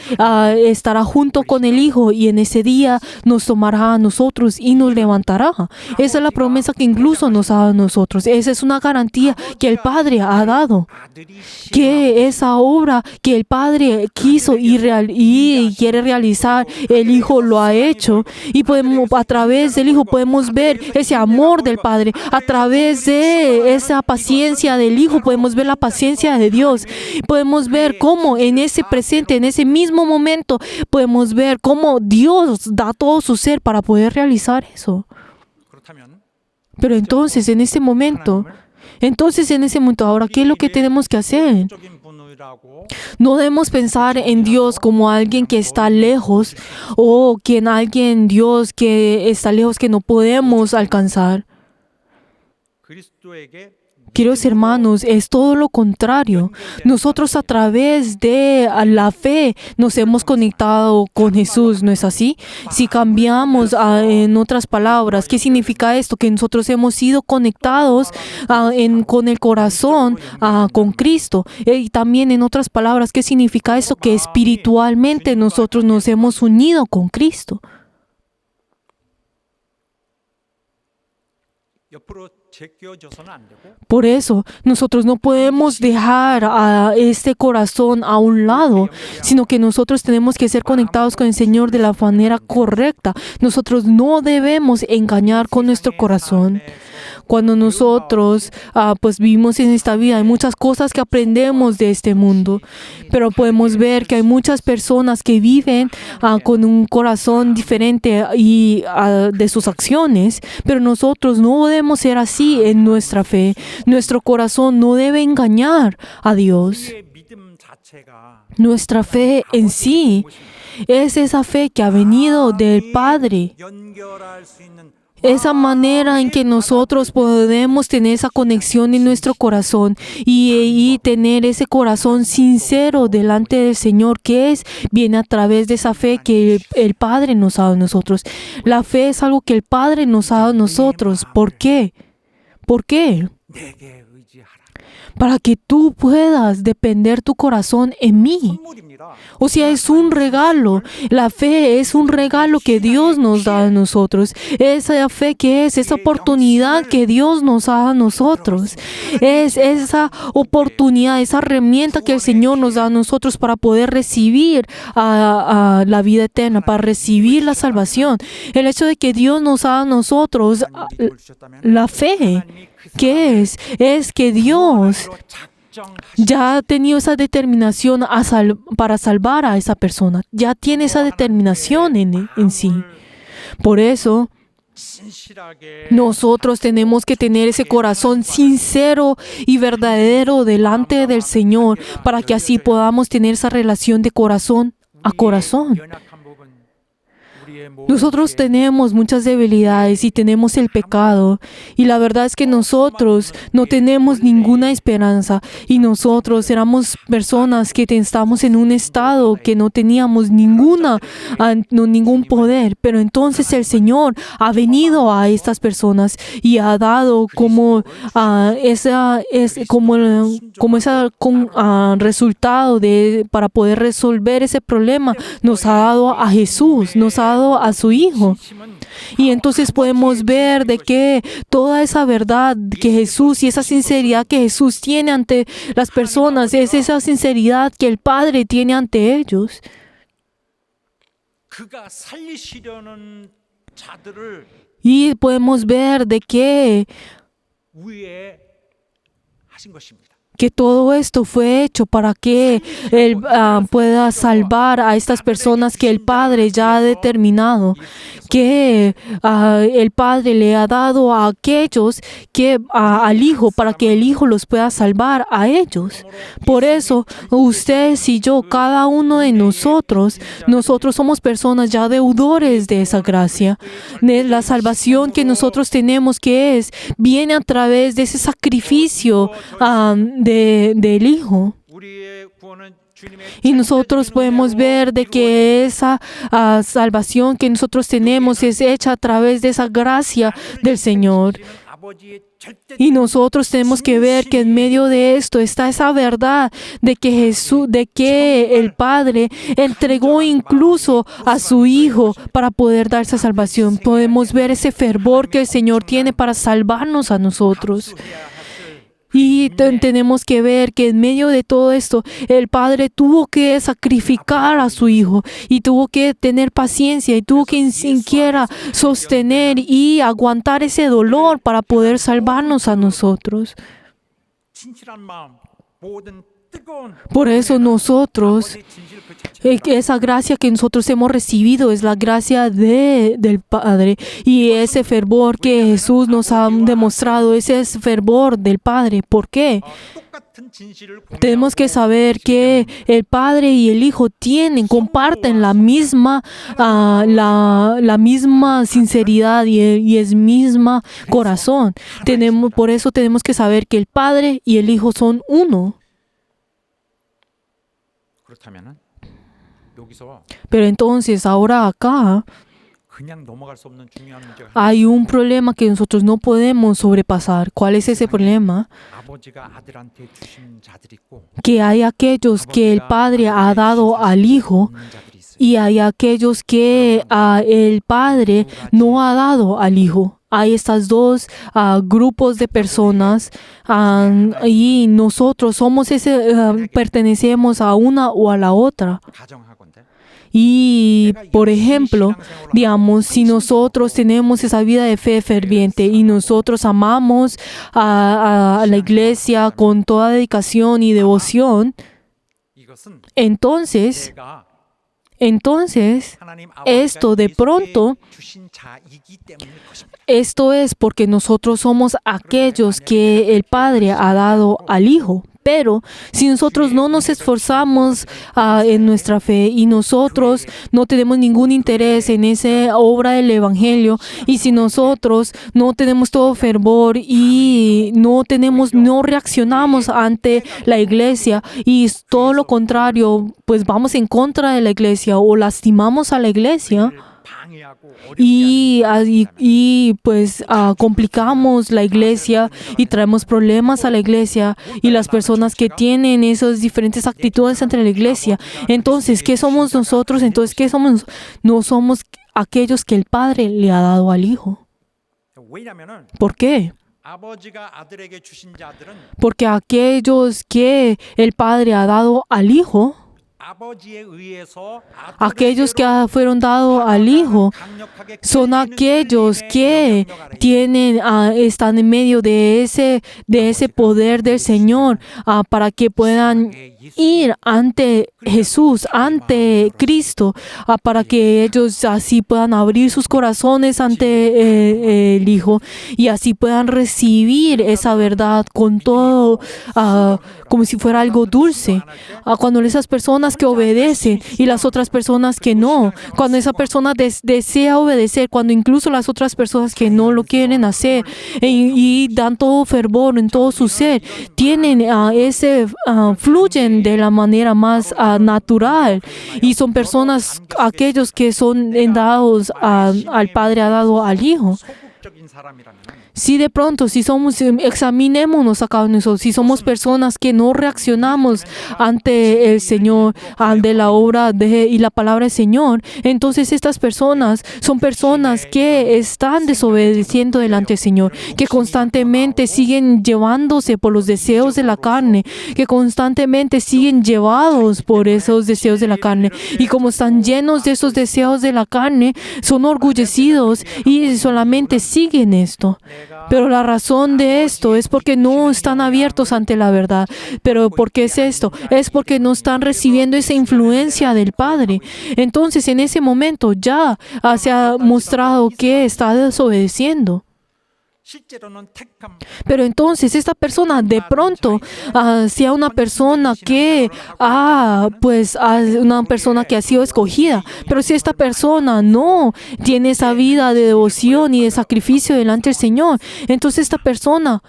estará junto con el Hijo y en ese día nos tomará a nosotros y nos levantará. Esa es la promesa que incluso nos ha dado a nosotros. Esa es una garantía que el Padre ha dado. 아들이 Que esa obra que el Padre quiso y quiere realizar, el Hijo lo ha hecho. Y podemos, a través del Hijo podemos ver ese amor del Padre. A través de esa paciencia del Hijo podemos ver la paciencia de Dios. Podemos ver cómo en ese presente, en ese mismo momento, podemos ver cómo Dios da todo su ser para poder realizar eso. 그렇다면 Pero entonces, en ese momento, ahora, ¿qué es lo que tenemos que hacer? 적인 분이라고 No debemos pensar en Dios como alguien que está lejos o Dios que está lejos que no podemos alcanzar. 그리스도에게 Queridos hermanos, es todo lo contrario. Nosotros a través de la fe nos hemos conectado con Jesús, ¿no es así? Si cambiamos en otras palabras, ¿qué significa esto? Que nosotros hemos sido conectados con el corazón con Cristo. Y también en otras palabras, ¿qué significa esto? Que espiritualmente nosotros nos hemos unido con Cristo. 옆으로 제껴져서는 안 되고 Por eso, nosotros no podemos dejar a este corazón a un lado, sino que nosotros tenemos que ser conectados con el Señor de la manera correcta. Nosotros no debemos engañar con nuestro corazón. Cuando nosotros pues vivimos en esta vida, hay muchas cosas que aprendemos de este mundo, pero podemos ver que hay muchas personas que viven con un corazón diferente y de sus acciones, pero nosotros no debemos ser así en nuestra fe. Nuestro corazón no debe engañar a Dios. 우리의 믿음 자체가 Nuestra fe en sí es esa fe que ha venido del Padre. 연결할 수 있는 Esa manera en que nosotros podemos tener esa conexión en nuestro corazón y tener ese corazón sincero delante del Señor, que viene a través de esa fe que el Padre nos ha dado a nosotros. La fe es algo que el Padre nos ha dado a nosotros. ¿Por qué? ¿Por qué? 내게 의지하라. Para que tú puedas depender tu corazón en mí. 선물입니다. O sea, es un regalo. La fe es un regalo que Dios nos da a nosotros. Esa fe que es esa oportunidad que Dios nos da a nosotros. Es esa oportunidad, esa herramienta que el Señor nos da a nosotros para poder recibir a la vida eterna, para recibir la salvación. El hecho de que Dios nos da a nosotros 하나님이 주셨다면 la fe, ¿qué es? Es que Dios ya ha tenido esa determinación para salvar a esa persona. Ya tiene esa determinación en sí. Por eso, 신실하게 nosotros tenemos que tener ese corazón sincero y verdadero delante del Señor para que así podamos tener esa relación de corazón a corazón. 연약한 부분 우리의 모든 Nosotros 죄, tenemos muchas debilidades y tenemos el pecado. Y la verdad es que nosotros no tenemos ninguna esperanza. Y nosotros éramos personas que estamos en un estado que no teníamos ningún poder. Pero entonces el Señor ha venido a estas personas y ha dado como resultado para poder resolver ese problema. Nos ha dado a Jesús, nos ha dado a su Hijo. Y entonces podemos ver de que toda esa verdad que Jesús y esa sinceridad que Jesús tiene ante las personas es esa sinceridad que el Padre tiene ante ellos. 그가 살리시려는 자들을 Y podemos ver de que 위에 하신 것입니다. todo esto fue hecho para que Él pueda salvar a estas personas que el Padre ya ha determinado, que el Padre le ha dado a aquellos al Hijo, para que el Hijo los pueda salvar a ellos. Por eso, ustedes y yo, cada uno de nosotros somos personas ya deudores de esa gracia, de la salvación que nosotros tenemos, que viene a través de ese sacrificio del Hijo. 우리의 구원은 주님의 Y nosotros podemos ver de que esa salvación que nosotros tenemos es hecha a través de esa gracia del Señor. 아버지의 절대 Y nosotros tenemos que ver que en medio de esto está esa verdad de que el Padre entregó incluso a su Hijo para poder dar esa salvación. Podemos ver ese fervor que el Señor tiene para salvarnos a nosotros. Y tenemos que ver que en medio de todo esto, el Padre tuvo que sacrificar a su Hijo y tuvo que tener paciencia y tuvo que siquiera sostener y aguantar ese dolor para poder salvarnos a nosotros. 진실한 마음, 모든 뜨거운 Por eso nosotros, 아버지의 진실 그 자체 esa gracia que nosotros hemos recibido es la gracia del Padre, y ese fervor que Jesús nos ha demostrado, ese es fervor del Padre. ¿Por qué? 똑같은 진실을 Tenemos que saber que el Padre y el Hijo comparten la misma sinceridad y el mismo corazón. Por eso tenemos que saber que el Padre y el Hijo son uno. 그렇다면은 여기서 Pero entonces ahora acá 그냥 넘어갈 수 없는 중요한 문제가 hay un problema que nosotros no podemos sobrepasar. ¿Cuál es ese problema? 아버지가 아들한테 주신 자들이 있고 Que hay aquellos que el Padre ha dado al Hijo 없는 자들이 있어요. y hay aquellos que el Padre no ha dado al Hijo. Hay estos dos grupos de personas y nosotros pertenecemos a una o a la otra. 가정하건대 Y, por ejemplo, digamos, si nosotros tenemos esa vida de fe ferviente y nosotros amamos a la iglesia con toda dedicación y devoción, 이것은 entonces 하나님 esto de pronto, 주신 자이기 때문일 것입니다. esto es porque nosotros somos aquellos que el Padre ha dado al Hijo. Pero si nosotros no nos esforzamos en nuestra fe y nosotros no tenemos ningún interés en esa obra del Evangelio, y si nosotros no tenemos todo fervor y no reaccionamos ante la iglesia y todo lo contrario, pues vamos en contra de la iglesia o lastimamos a la iglesia, 방해하고 y pues complicamos la iglesia y traemos problemas a la iglesia y las personas que tienen esas diferentes actitudes ante la iglesia. Entonces, ¿qué somos nosotros? Entonces, ¿qué somos? No somos aquellos que el Padre le ha dado al Hijo. 왜냐면은 ¿Por qué? 아버지가 아들에게 주신 자들은 Porque aquellos que el Padre ha dado al Hijo, 아버지에 의해서 aquellos que fueron dados al Hijo, son aquellos que están en medio de ese poder del Señor para que puedan ir ante Jesús, ante Cristo, para que ellos así puedan abrir sus corazones ante el Hijo y así puedan recibir esa verdad con todo, como si fuera algo dulce. Cuando esas personas que obedecen y las otras personas que no, cuando esa persona desea obedecer, cuando incluso las otras personas que no lo quieren hacer y dan todo fervor en todo su ser, tienen fluyen de la manera más natural y son personas, aquellos que son dados al Padre ha dado al Hijo. 소극적인 사람이라면 Si de pronto, si somos, examinémonos a cada uno de nosotros, si somos personas que no reaccionamos ante el Señor, ante la obra y la palabra del Señor, entonces estas personas son personas que están desobedeciendo delante del Señor, que constantemente siguen llevándose por los deseos de la carne, que constantemente siguen llevados por esos deseos de la carne. Y como están llenos de esos deseos de la carne, son orgullecidos y solamente siguen esto. Pero la razón de esto es porque no están abiertos ante la verdad. ¿Pero por qué es esto? Es porque no están recibiendo esa influencia del Padre. Entonces, en ese momento ya se ha mostrado que está desobedeciendo. 실제로는 택함 Pero entonces esta persona de pronto sea una persona que una persona que ha sido escogida. Pero si esta persona no tiene esa vida de devoción y de sacrificio delante del Señor, entonces esta persona,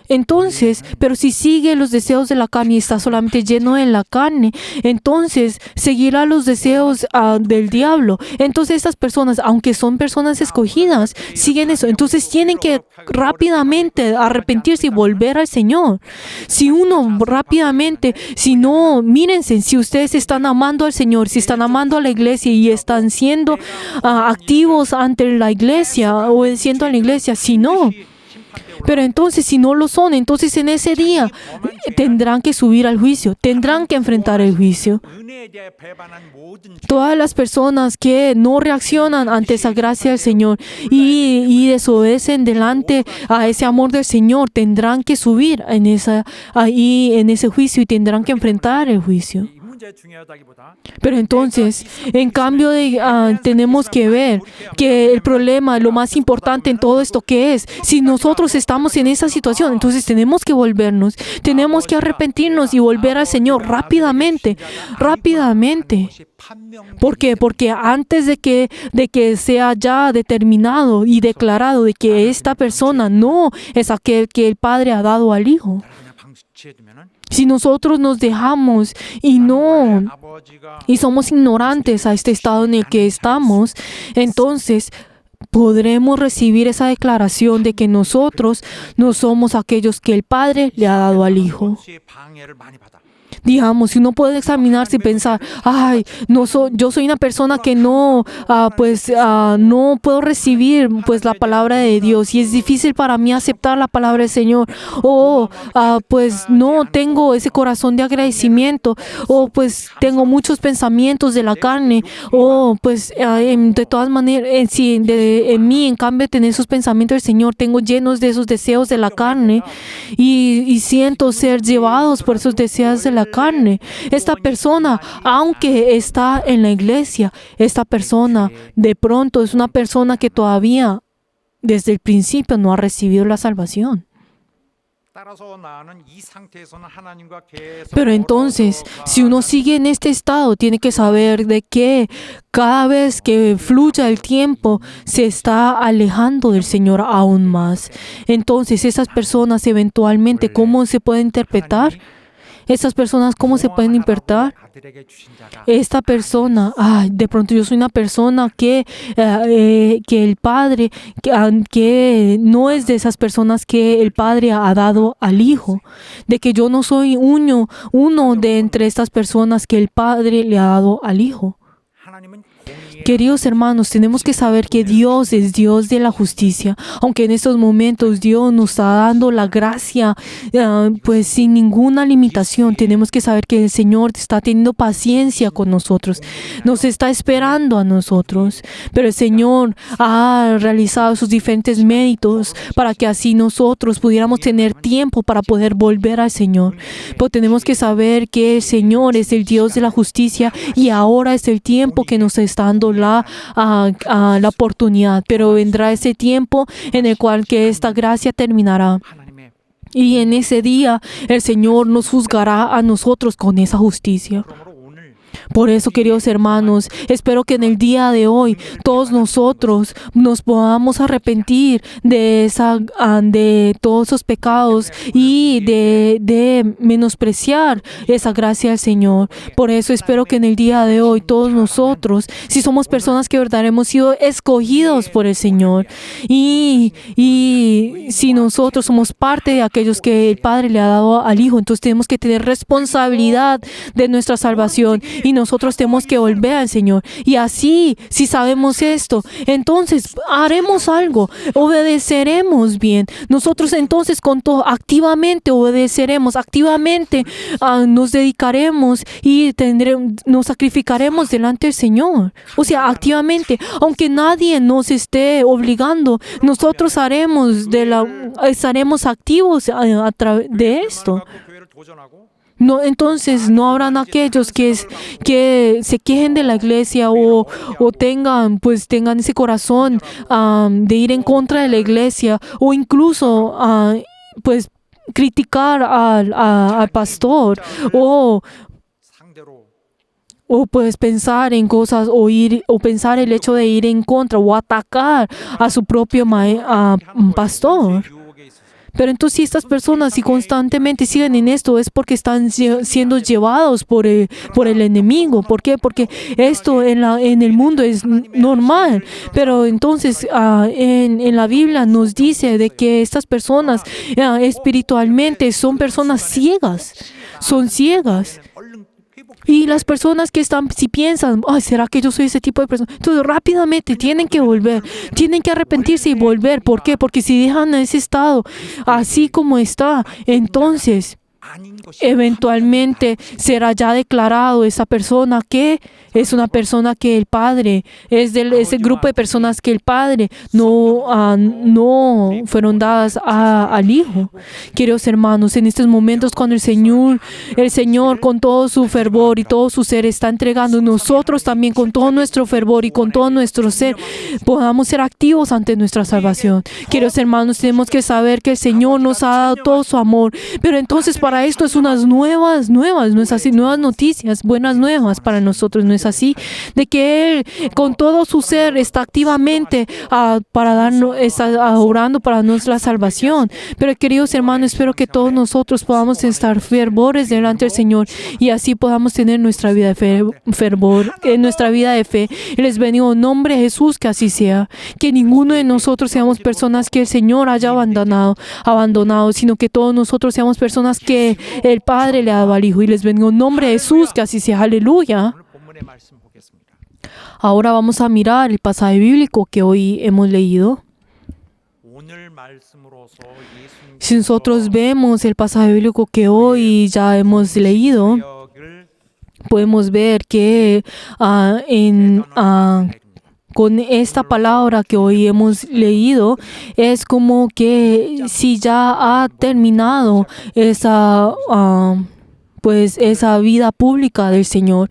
pero si sigue los deseos de la carne y está solamente lleno de la carne, entonces seguirá los deseos del diablo. Entonces estas personas, aunque son personas escogidas, siguen eso. Entonces tienen que rápidamente arrepentirse y volver al Señor. Si uno rápidamente, si no, mírense, si ustedes están amando al Señor, si están amando a la iglesia y están siendo activos ante la iglesia, obedeciendo a la iglesia, si no, pero entonces si no lo son, entonces en ese día tendrán que subir al juicio, tendrán que enfrentar el juicio. 은혜에 대해 배반한 모든 Todas las personas que no reaccionan ante esa gracia del Señor y desobedecen delante a ese amor del Señor, tendrán que subir en ese juicio y tendrán que enfrentar el juicio. 이 문제 중요하다기보다 Pero entonces, en cambio tenemos que ver que el problema, lo más importante en todo esto que es, si nosotros estamos en esa situación, entonces tenemos que volvernos, tenemos que arrepentirnos y volver al Señor rápidamente. 것이 판명 ¿Por qué? Porque antes de que sea ya determinado y declarado de que esta persona no es aquel que el Padre ha dado al Hijo, 그냥 방치해두면은 si nosotros nos dejamos y somos ignorantes a este estado en el que estamos, entonces podremos recibir esa declaración de que nosotros no somos aquellos que el Padre le ha dado al Hijo. 원수의 방해를 많이 받아. Digamos, si uno puede examinarse y pensar, yo soy una persona que no puedo recibir pues la palabra de Dios y es difícil para mí aceptar la palabra del Señor, pues no tengo ese corazón de agradecimiento, pues tengo muchos pensamientos de la carne, pues de todas maneras, en mí, en cambio de tener esos pensamientos del Señor, tengo llenos de esos deseos de la carne y siento ser llevados por esos deseos de la carne. Esta persona, aunque está en la iglesia, esta persona de pronto es una persona que todavía desde el principio no ha recibido la salvación. 따라서 나는 이 상태에서는 하나님과 계속 Pero entonces, si uno sigue en este estado, tiene que saber de que cada vez que fluya el tiempo, se está alejando del Señor aún más. Entonces, esas personas eventualmente, ¿cómo se puede interpretar? Estas personas, ¿cómo se pueden interpretar? 아들에게 주신 자가 Esta persona, de pronto yo soy una persona que el Padre, que no es de esas personas que el Padre ha dado al Hijo, de que yo no soy uno de entre estas personas que el Padre le ha dado al Hijo. 하나님은 공의의 Queridos hermanos, tenemos que saber que Dios es Dios de la justicia. Aunque en estos momentos Dios nos está dando la gracia, pues sin ninguna limitación, tenemos que saber que el Señor está teniendo paciencia con nosotros. Nos está esperando a nosotros. Pero el Señor ha realizado sus diferentes méritos para que así nosotros pudiéramos tener tiempo para poder volver al Señor. Pero tenemos que saber que el Señor es el Dios de la justicia y ahora es el tiempo que nos está dando la oportunidad. Pero vendrá ese tiempo en el cual que esta gracia terminará. 하나님의 Y en ese día el Señor nos juzgará a nosotros con esa justicia. 그러므로 오늘 Por eso, queridos hermanos, espero que en el día de hoy todos nosotros nos podamos arrepentir de todos esos pecados y de menospreciar esa gracia del Señor. Por eso espero que en el día de hoy todos nosotros, si somos personas que verdaderamente hemos sido escogidos por el Señor y si nosotros somos parte de aquellos que el Padre le ha dado al Hijo, entonces tenemos que tener responsabilidad de nuestra salvación y nosotros tenemos que volver al Señor. Y así, si sabemos esto, entonces haremos algo, obedeceremos bien. Nosotros entonces con todo activamente obedeceremos, activamente nos dedicaremos y nos sacrificaremos delante del Señor. O sea, activamente, aunque nadie nos esté obligando, nosotros estaremos activos a través de esto. 갖고 교회를 도전하고 No, entonces no habrán aquellos que se quejen de la iglesia o tengan ese corazón de ir en contra de la iglesia o incluso pues criticar al pastor 상대로 o pues pensar en cosas o pensar el hecho de ir en contra o atacar a su propio pastor. 유혹에 있어서 Pero entonces si estas personas si constantemente siguen en esto es porque están siendo llevados por el enemigo. ¿Por qué? Porque esto en el mundo es normal. Pero entonces en la Biblia nos dice de que estas personas espiritualmente son personas ciegas. Son ciegas. 얼른 회복 Y las personas que si piensan, ay, ¿será que yo soy ese tipo de persona? Entonces rápidamente tienen que volver, tienen que arrepentirse y volver. ¿Por qué? Porque si dejan ese estado así como está, entonces 아닌 것이 eventualmente será ya declarado esa persona que es una persona que el Padre es de ese grupo de personas que el Padre no fueron dadas al Hijo. Queridos hermanos, en estos momentos cuando el Señor con todo su fervor y todo su ser está entregando, nosotros también con todo nuestro fervor y con todo nuestro ser podamos ser activos ante nuestra salvación. Queridos hermanos, tenemos que saber que el Señor nos ha dado todo su amor, pero entonces para esto es unas nuevas, no es así, nuevas noticias, buenas nuevas para nosotros, no es así, de que Él con todo su ser está activamente está orando para nuestra salvación. Pero queridos hermanos, espero que todos nosotros podamos estar fervores delante del Señor y así podamos tener nuestra vida de fervor, en nuestra vida de fe. Y les bendigo en nombre de Jesús, que así sea, que ninguno de nosotros seamos personas que el Señor haya abandonado, sino que todos nosotros seamos personas que el Padre le ha dado al Hijo. Y les bendigo en nombre de Jesús, que así sea. Aleluya. 오늘 본문의 말씀 보겠습니다. Ahora vamos a mirar el pasaje bíblico que hoy hemos leído. 오늘 말씀으로서 Si nosotros vemos el pasaje bíblico que hoy ya hemos leído, 예수님을 podemos ver que con esta palabra que hoy hemos leído, es como que si ya ha terminado esa vida pública del Señor.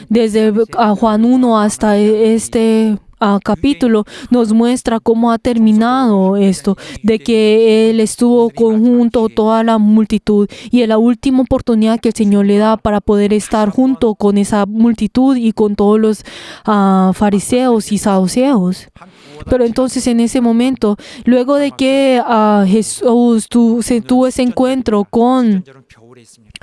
Desde Juan 1 hasta este capítulo nos muestra cómo ha terminado esto, de que Él estuvo junto a toda la multitud y es la última oportunidad que el Señor le da para poder estar junto con esa multitud y con todos los fariseos y saduceos. Pero entonces en ese momento, luego de que Jesús tuvo ese encuentro con 겨울에 있습니다.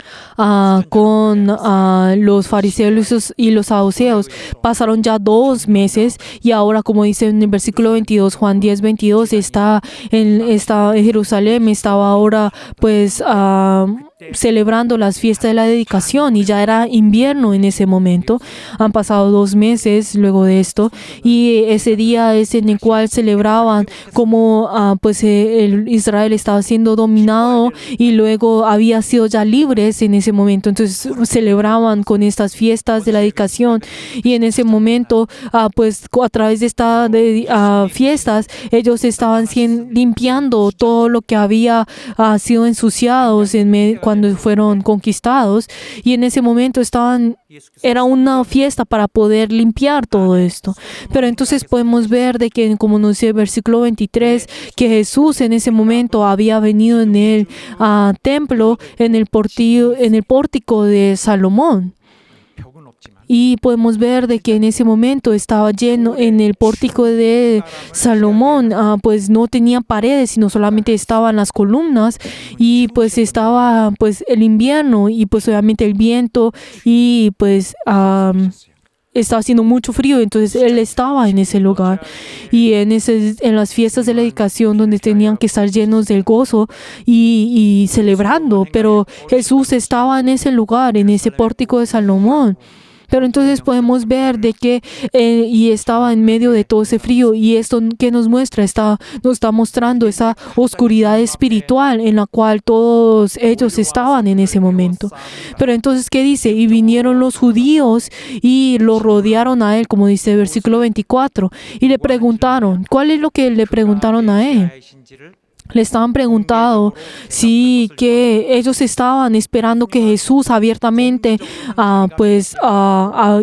los fariseos y los saduceos, pasaron ya 2 meses y ahora, como dice en el versículo 22, Juan 10:22, está en Jerusalén, estaba ahora pues celebrando las fiestas de la dedicación y ya era invierno en ese momento. Han pasado 2 meses luego de esto y ese día es en el cual celebraban como Israel estaba siendo dominado y luego había sido ya libres en ese momento. Entonces celebraban con estas fiestas de la dedicación y en ese momento a través de estas fiestas ellos estaban limpiando todo lo que había sido ensuciados cuando fueron conquistados y en ese momento era una fiesta para poder limpiar todo esto. Pero entonces podemos ver de que, como nos dice el versículo 23, que Jesús en ese momento había venido en el templo, en el pórtico de Salomón. Y podemos ver de que en ese momento estaba lleno en el pórtico de Salomón, pues no tenía paredes, sino solamente estaban las columnas y pues estaba pues el invierno y pues obviamente el viento y pues estaba haciendo mucho frío, entonces él estaba en ese lugar y en las fiestas de la dedicación donde tenían que estar llenos del gozo y celebrando, pero Jesús estaba en ese lugar, en ese pórtico de Salomón. Pero entonces podemos ver de que y estaba en medio de todo ese frío y esto que nos muestra, nos está mostrando esa oscuridad espiritual en la cual todos ellos estaban en ese momento. Pero entonces, ¿qué dice? Y vinieron los judíos y lo rodearon a él, como dice el versículo 24, y le preguntaron, ¿cuál es lo que le preguntaron a él? Le estaban preguntando si que ellos estaban esperando que Jesús abiertamente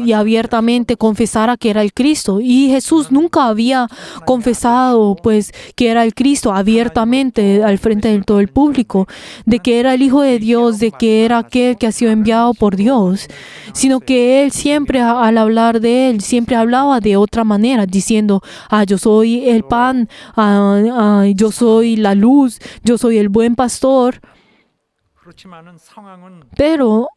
y abiertamente confesara que era el Cristo, y Jesús nunca había confesado pues que era el Cristo abiertamente al frente de todo el público, de que era el Hijo de Dios, de que era aquel que ha sido enviado por Dios, sino que él siempre al hablar de él siempre hablaba de otra manera, diciendo yo soy el pan, yo soy la luz, yo soy el buen pastor. Pero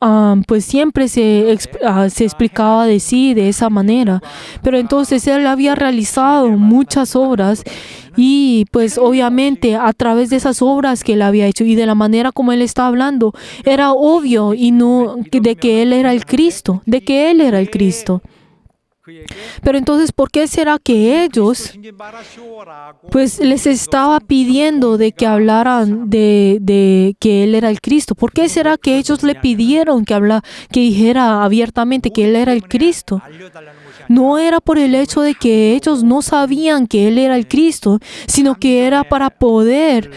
pues siempre se explicaba de sí de esa manera. Pero entonces él había realizado muchas obras y pues obviamente a través de esas obras que él había hecho y de la manera como él estaba hablando, era obvio y no de que él era el Cristo, de que él era el Cristo. Pero entonces, ¿por qué será que ellos pues les estaba pidiendo de que hablaran de que él era el Cristo? ¿Por qué será que ellos le pidieron que dijera abiertamente que él era el Cristo? No era por el hecho de que ellos no sabían que él era el Cristo, sino que era para poder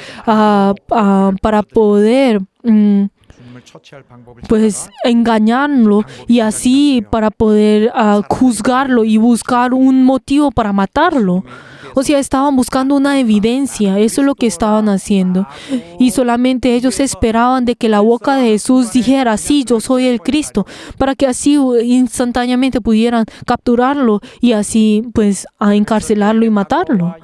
pues engañarlo y así para poder juzgarlo y buscar un motivo para matarlo. O sea, estaban buscando una evidencia, eso es lo que estaban haciendo. Y solamente ellos esperaban de que la boca de Jesús dijera, sí, yo soy el Cristo, para que así instantáneamente pudieran capturarlo y así pues encarcelarlo y matarlo.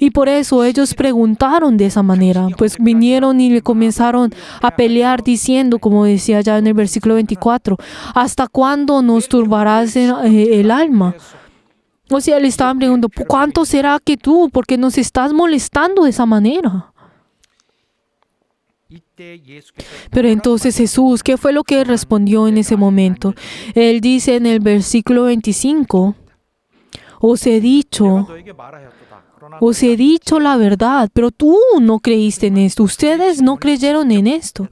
Y por eso ellos preguntaron de esa manera, pues vinieron y le comenzaron a pelear diciendo, como decía ya en el versículo 24, ¿hasta cuándo nos turbarás el alma? O sea, le estaban preguntando, ¿cuánto será que tú? Porque nos estás molestando de esa manera. Pero entonces Jesús, ¿qué fue lo que respondió en ese momento? Él dice en el versículo 25, os he dicho la verdad, pero tú no creíste en esto. Ustedes no creyeron en esto.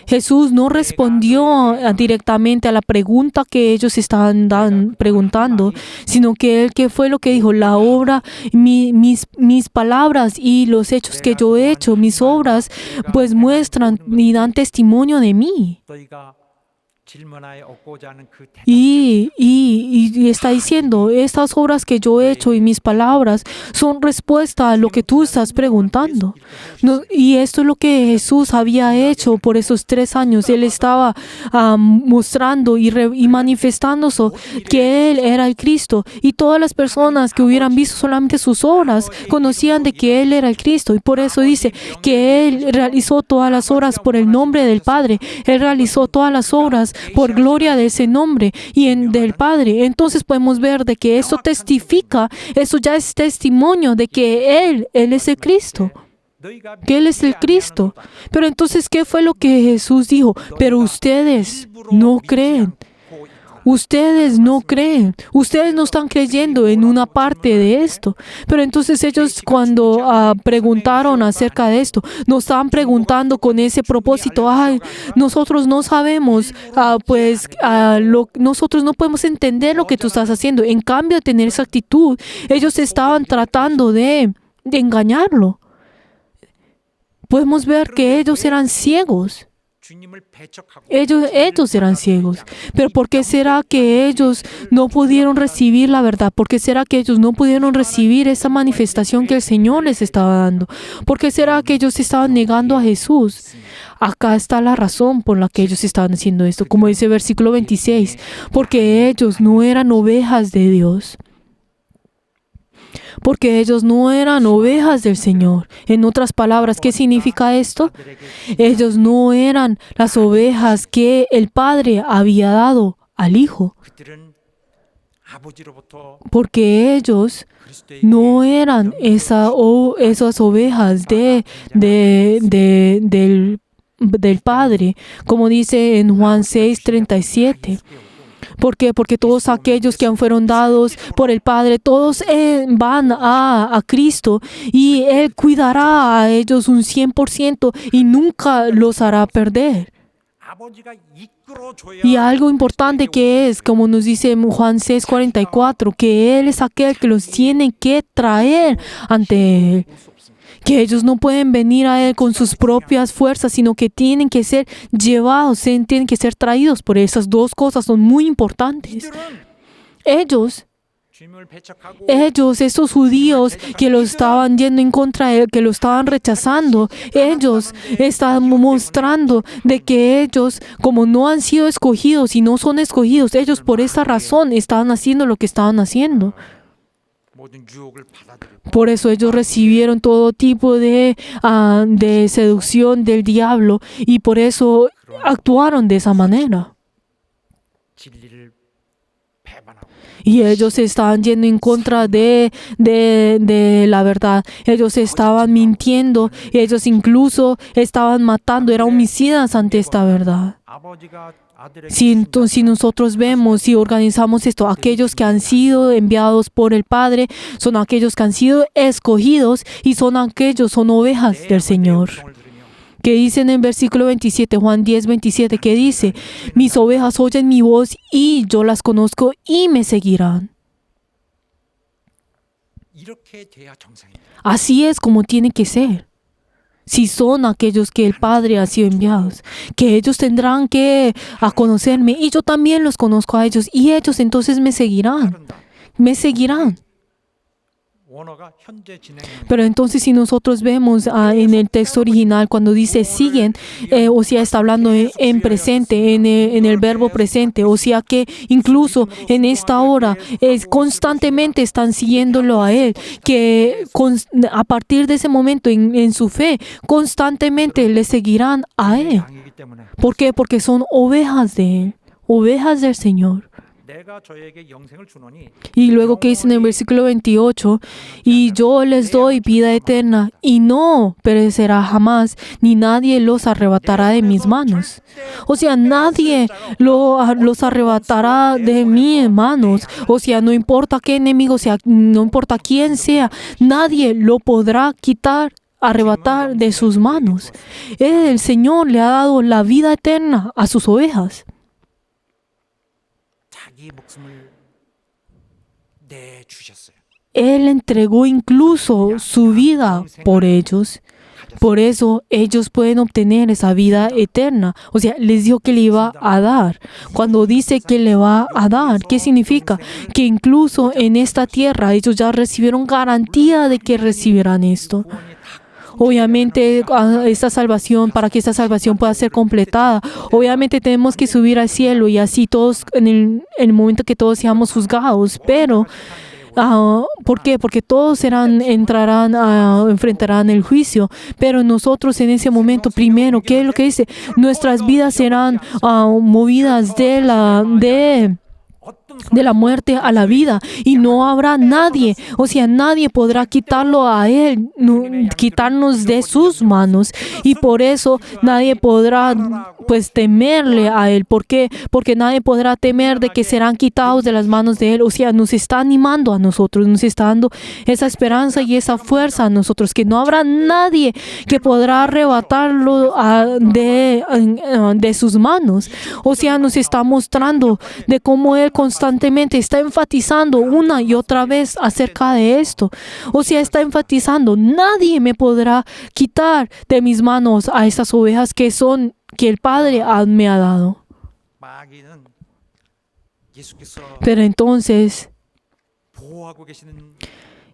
Jesús no respondió directamente a la pregunta que ellos estaban preguntando, sino que él, ¿qué fue lo que dijo? La obra, mis palabras y los hechos que yo he hecho, mis obras, pues muestran y dan testimonio de mí. Y está diciendo, estas obras que yo he hecho y mis palabras son respuesta a lo que tú estás preguntando. Y esto es lo que Jesús había hecho por esos 3 años. Él estaba mostrando y manifestándose que Él era el Cristo. Y todas las personas que hubieran visto solamente sus obras conocían de que Él era el Cristo. Y por eso dice que Él realizó todas las obras por el nombre del Padre. Él realizó todas las obras por gloria de ese nombre y del Padre. Entonces podemos ver de que eso testifica, eso ya es testimonio de que Él es el Cristo. que Él es el Cristo. Pero entonces, ¿qué fue lo que Jesús dijo? Pero ustedes no creen. Ustedes no creen. Ustedes no están creyendo en una parte de esto. Pero entonces ellos cuando preguntaron acerca de esto, nos estaban preguntando con ese propósito. Ay, nosotros no sabemos, nosotros no podemos entender lo que tú estás haciendo. En cambio de tener esa actitud, ellos estaban tratando de engañarlo. Podemos ver que ellos eran ciegos. Ellos eran ciegos. Pero ¿por qué será que ellos no pudieron recibir la verdad? ¿Por qué será que ellos no pudieron recibir esa manifestación que el Señor les estaba dando? ¿Por qué será que ellos estaban negando a Jesús? Acá está la razón por la que ellos estaban haciendo esto. Como dice el versículo 26, porque ellos no eran ovejas de Dios. Porque ellos no eran ovejas del Señor. En otras palabras, ¿qué significa esto? Ellos no eran las ovejas que el Padre había dado al Hijo. Porque ellos no eran esas ovejas del Padre, como dice en Juan 6:37. ¿Por qué? Porque todos aquellos que fueron dados por el Padre, todos van a Cristo y Él cuidará a ellos un 100% y nunca los hará perder. Y algo importante que es, como nos dice Juan 6:44, que Él es aquel que los tiene que traer ante Él. Que ellos no pueden venir a Él con sus propias fuerzas, sino que tienen que ser llevados, tienen que ser traídos. Por esas dos cosas son muy importantes. Ellos, estos judíos que lo estaban yendo en contra de Él, que lo estaban rechazando, ellos estaban mostrando de que ellos, como no han sido escogidos y no son escogidos, ellos por esa razón estaban haciendo lo que estaban haciendo. Por eso ellos recibieron todo tipo de seducción del diablo y por eso actuaron de esa manera. Y ellos estaban yendo en contra de la verdad. Ellos estaban mintiendo. Ellos incluso estaban matando. Eran homicidas ante esta verdad. Si nosotros vemos y organizamos esto, aquellos que han sido enviados por el Padre son aquellos que han sido escogidos y son ovejas del Señor. Que dice en el versículo 27, Juan 10:27, que dice, mis ovejas oyen mi voz y yo las conozco y me seguirán. Así es como tiene que ser. Si son aquellos que el Padre ha sido enviados, que ellos tendrán que conocerme y yo también los conozco a ellos y ellos entonces me seguirán. Pero entonces si nosotros vemos en el texto original cuando dice siguen, o sea está hablando en presente, en el verbo presente, o sea que incluso en esta hora constantemente están siguiéndolo a Él, que a partir de ese momento en su fe constantemente le seguirán a Él. ¿Por qué? Porque son ovejas de Él, ovejas del Señor. Y luego que dice en el versículo 28, y yo les doy vida eterna y no perecerá jamás, ni nadie los arrebatará de mis manos. O sea, nadie los arrebatará de mis manos. O sea, no importa qué enemigo sea, no importa quién sea, nadie lo podrá arrebatar de sus manos. El Señor le ha dado la vida eterna a sus ovejas. Él entregó incluso su vida por ellos. Por eso ellos pueden obtener esa vida eterna. O sea, les dijo que le iba a dar. Cuando dice que le va a dar, ¿qué significa? Que incluso en esta tierra ellos ya recibieron garantía de que recibirán esto. Obviamente, esta salvación, para que esta salvación pueda ser completada, obviamente tenemos que subir al cielo y así todos, en el momento que todos seamos juzgados. Pero, ¿por qué? Porque todos enfrentarán el juicio. Pero nosotros en ese momento, primero, ¿qué es lo que dice? Nuestras vidas serán movidas de la muerte a la vida, y no habrá nadie, o sea, nadie podrá quitarlo a Él, quitarnos de sus manos, y por eso nadie podrá pues temerle a Él. ¿Por qué? Porque nadie podrá temer de que serán quitados de las manos de Él. O sea, nos está animando a nosotros, nos está dando esa esperanza y esa fuerza a nosotros, que no habrá nadie que podrá arrebatarlo de sus manos. O sea, nos está mostrando de cómo Él constantemente está enfatizando una y otra vez acerca de esto. O sea, está enfatizando: nadie me podrá quitar de mis manos a estas ovejas que el Padre me ha dado. 마귀는 예수께서 Pero entonces 보호하고 계시는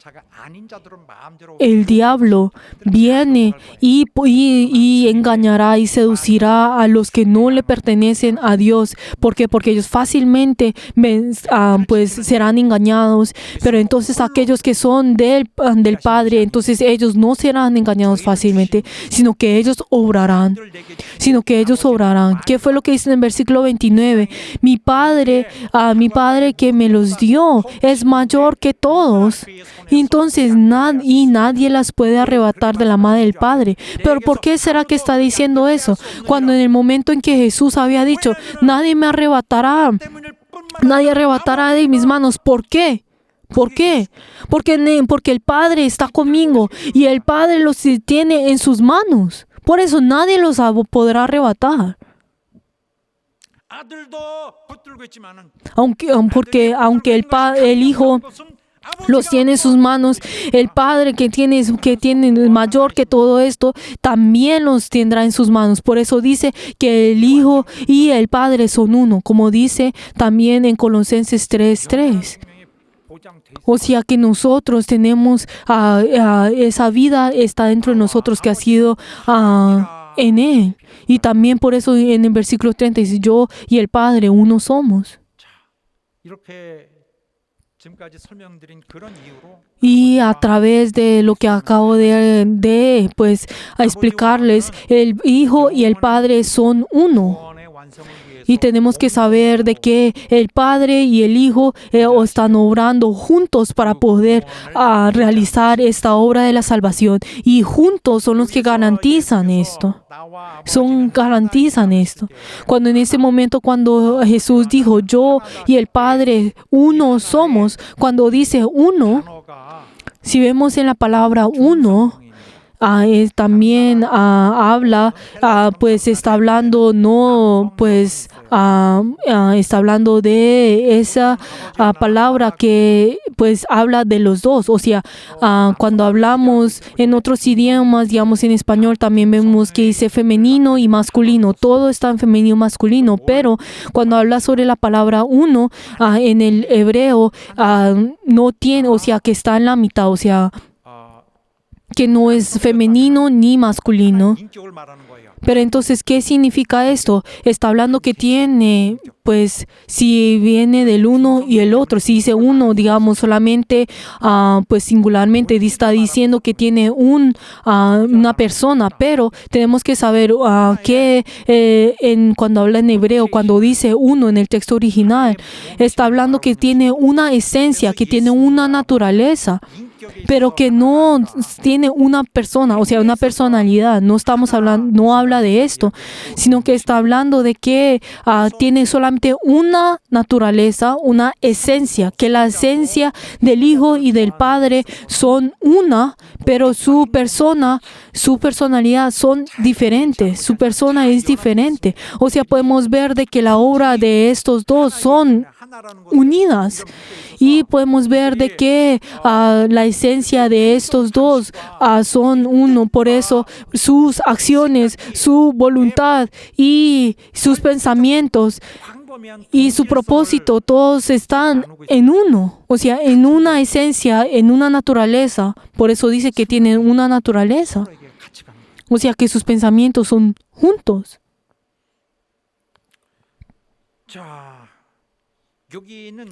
자가 아닌 자들은 마음대로 el diablo viene y engañará y seducirá a los que no le pertenecen a Dios. ¿Por qué? Porque ellos fácilmente pues serán engañados. Pero entonces aquellos que son del Padre, entonces ellos no serán engañados fácilmente, sino que ellos obrarán. ¿Qué fue lo que dice en el versículo 29? Mi Padre que me los dio es mayor que todos. Y entonces nadie las puede arrebatar de la mano del Padre. Pero ¿por qué será que está diciendo eso? Cuando en el momento en que Jesús había dicho: nadie me arrebatará, nadie arrebatará de mis manos. ¿Por qué? ¿Por qué? Porque el Padre está conmigo y el Padre los tiene en sus manos. Por eso nadie los podrá arrebatar. 아들도 붙들고 있지만은 Aunque el Hijo los tiene en sus manos, el Padre que tiene mayor que todo esto, también los tendrá en sus manos. Por eso dice que el Hijo y el Padre son uno, como dice también en Colosenses 3:3. O sea que nosotros tenemos esa vida está dentro de nosotros, que ha sido en Él. Y también por eso en el versículo 30 dice: yo y el Padre uno somos. 이렇게 지금까지 설명드린 그런 이유로 Y a través de lo que acabo de explicarles, el Hijo y el Padre son uno. 구원의 완성을 위해서 Y tenemos que saber de que el Padre y el Hijo están obrando juntos para poder realizar esta obra de la salvación. Y juntos son los que garantizan esto. Garantizan esto. Cuando en ese momento, cuando Jesús dijo: yo y el Padre uno somos, cuando dice uno, si vemos en la palabra uno, también habla, pues está hablando, está hablando de esa palabra que pues habla de los dos. O sea, cuando hablamos en otros idiomas, digamos en español, también vemos que dice femenino y masculino. Todo está en femenino y masculino, pero cuando habla sobre la palabra uno, en el hebreo, no tiene, o sea, que está en la mitad, o sea, que no es femenino ni masculino. 인격을 말하는 거예요. Pero entonces, ¿qué significa esto? Está hablando que tiene, pues, si viene del uno y el otro. Si dice uno, digamos, solamente, pues, singularmente, está diciendo que tiene una persona. Pero tenemos que saber que cuando habla en hebreo, cuando dice uno en el texto original, está hablando que tiene una esencia, que tiene una naturaleza, pero que no tiene una persona, o sea, una personalidad. No habla de esto, sino que está hablando de que tiene solamente una naturaleza, una esencia, que la esencia del Hijo y del Padre son una, pero su personalidad son diferentes, su persona es diferente. O sea, podemos ver de que la obra de estos dos son unidas. Y podemos ver de que la esencia de estos dos son uno. Por eso sus acciones, su voluntad y sus pensamientos y su propósito, todos están en uno. O sea, en una esencia, en una naturaleza. Por eso dice que tienen una naturaleza. O sea, que sus pensamientos son juntos. 자, 여기는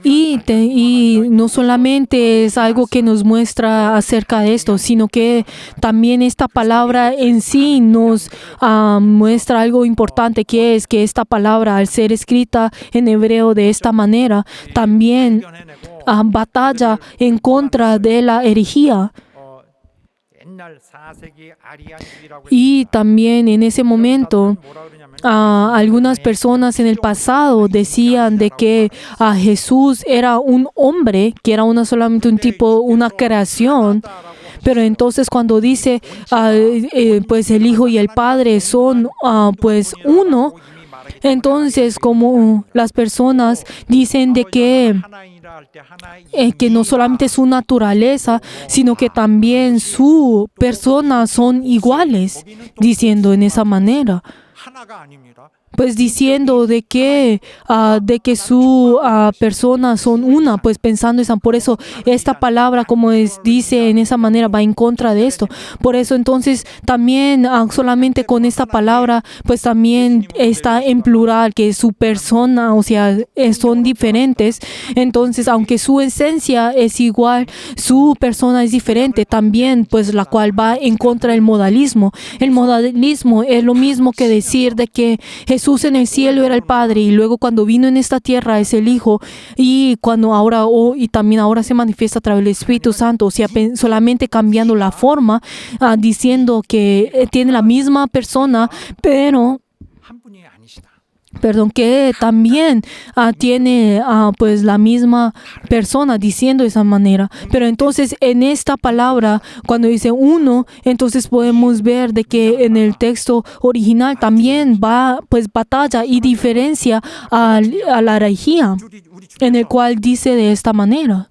Y no solamente es algo que nos muestra acerca de esto, sino que también esta palabra en sí nos muestra algo importante, que es que esta palabra, al ser escrita en hebreo de esta manera, también batalla en contra de la herejía. Y también en ese momento algunas personas en el pasado decían de que Jesús era un hombre, que era solamente un tipo, una creación. Pero entonces cuando dice pues el Hijo y el Padre son pues uno, entonces como las personas dicen de que no solamente su naturaleza, sino que también su persona son iguales, diciendo en esa manera. Pues diciendo de que su persona son una, pues pensando eso. Por eso esta palabra, como dice en esa manera, va en contra de esto. Por eso entonces también solamente con esta palabra, pues también está en plural, que su persona, o sea, son diferentes. Entonces, aunque su esencia es igual, su persona es diferente también, pues la cual va en contra del modalismo. El modalismo es lo mismo que decir de que Jesús en el cielo era el Padre y luego cuando vino en esta tierra es el Hijo, y cuando y también ahora se manifiesta a través del Espíritu Santo, o sea, solamente cambiando la forma, diciendo que tiene la misma persona, pero que también tiene pues la misma persona, diciendo de esa manera. Pero entonces en esta palabra, cuando dice uno, entonces podemos ver de que en el texto original también va pues batalla y diferencia a la herejía, en el cual dice de esta manera.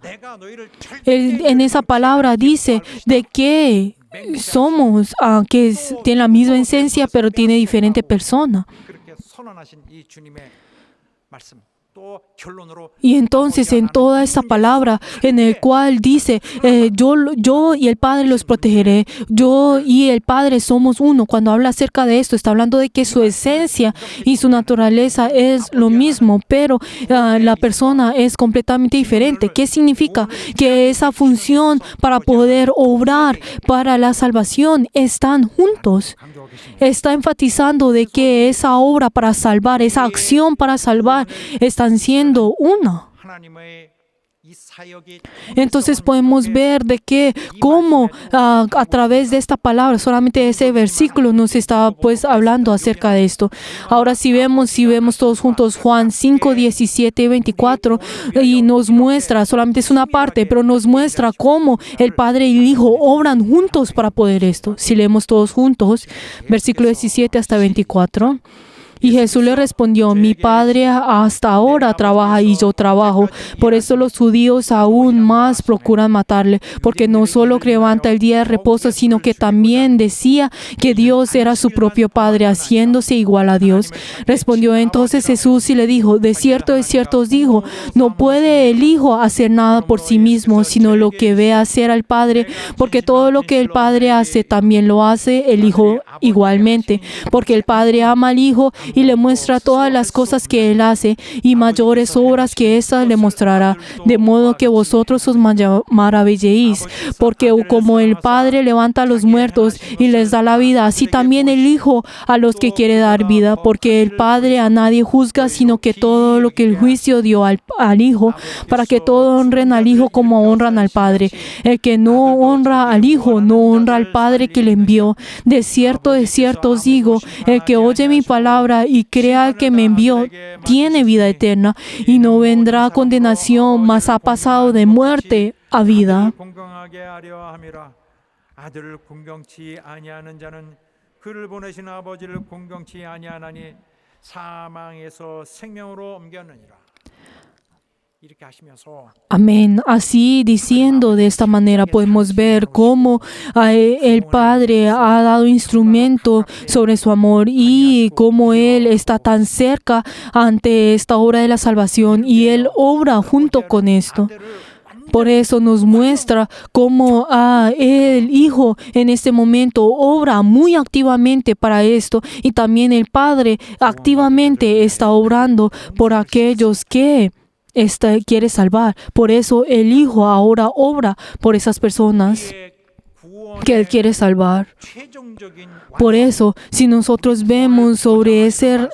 En esa palabra dice de que somos, que tiene la misma esencia, pero tiene diferente persona. Y entonces en toda esta palabra en el cual dice yo y el Padre los protegeré, yo y el Padre somos uno. Cuando habla acerca de esto, está hablando de que su esencia y su naturaleza es lo mismo, pero la persona es completamente diferente. ¿Qué significa? Que esa función para poder obrar para la salvación están juntos. Está enfatizando de que esa obra para salvar, esa acción para salvar, están siendo una. Entonces podemos ver de que cómo a través de esta palabra, solamente ese versículo nos está pues hablando acerca de esto. Ahora si vemos todos juntos Juan 5, 17 y 24, y nos muestra, solamente es una parte, pero nos muestra cómo el Padre y el Hijo obran juntos para poder esto. Si leemos todos juntos, versículo 17 hasta 24. Y Jesús le respondió: mi Padre hasta ahora trabaja y yo trabajo. Por eso los judíos aún más procuran matarle, porque no solo levanta el día de reposo, sino que también decía que Dios era su propio Padre, haciéndose igual a Dios. Respondió entonces Jesús y le dijo: de cierto os digo, no puede el Hijo hacer nada por sí mismo, sino lo que ve hacer al Padre, porque todo lo que el Padre hace, también lo hace el Hijo igualmente. Porque el Padre ama al Hijo y le muestra todas las cosas que Él hace, y mayores obras que éstas le mostrará, de modo que vosotros os maravilléis. Porque como el Padre levanta a los muertos y les da la vida, así también el Hijo a los que quiere dar vida. Porque el Padre a nadie juzga, sino que todo lo que el juicio dio al Hijo, para que todos honren al Hijo como honran al Padre. El que no honra al Hijo, no honra al Padre que le envió. De cierto os digo, el que oye mi palabra y crea al que me envió, tiene vida eterna, y no vendrá a condenación, mas ha pasado de muerte a vida. 아들을 공경치 아니하는 자는 그를 보내신 아버지를 공경치 아니하나니 사망에서 생명으로 옮겼느니라. Amén. Así diciendo de esta manera podemos ver cómo el Padre ha dado instrumento sobre su amor y cómo Él está tan cerca ante esta obra de la salvación y Él obra junto con esto. Por eso nos muestra cómo el Hijo en este momento obra muy activamente para esto, y también el Padre activamente está obrando por aquellos que quiere salvar. Por eso el Hijo ahora obra por esas personas 우리의 구원의 que Él quiere salvar. 최종적인 Por eso, si nosotros vemos sobre ese,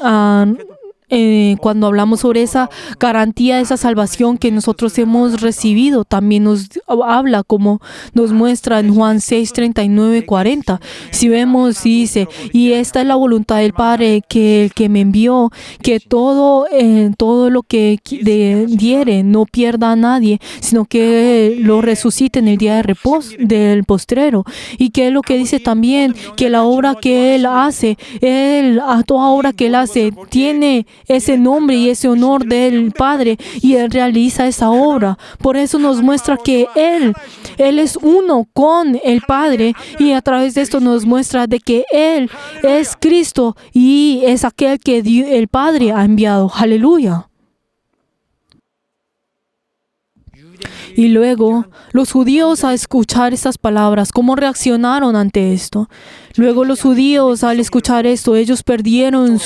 cuando hablamos sobre esa garantía, esa salvación que nosotros hemos recibido, también nos habla como nos muestra en Juan 6, 39, 40. Si vemos, dice, y esta es la voluntad del Padre, que el que me envió, que todo lo que diere no pierda a nadie, sino que lo resucite en el día de reposo, del postrero. Y que es lo que dice también, que la obra que Él hace, a toda obra que Él hace, tiene ese nombre y ese honor del Padre, y Él realiza esa obra. Por eso nos muestra que Él es uno con el Padre, y a través de esto nos muestra de que Él es Cristo y es aquel que el Padre ha enviado. Aleluya. Y luego los judíos, al escuchar estas palabras, ¿cómo reaccionaron ante esto? Luego los judíos, al escuchar esto, ellos perdieron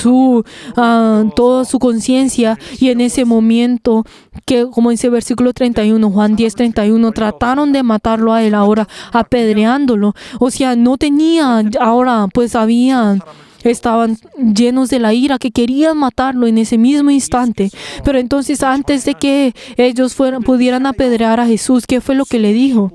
toda su conciencia, y en ese momento, que como dice versículo 31, Juan 10, 31, trataron de matarlo a Él ahora, apedreándolo. O sea, no tenían, ahora pues estaban llenos de la ira, que querían matarlo en ese mismo instante. Pero entonces, antes de que ellos pudieran apedrear a Jesús, ¿qué fue lo que le dijo?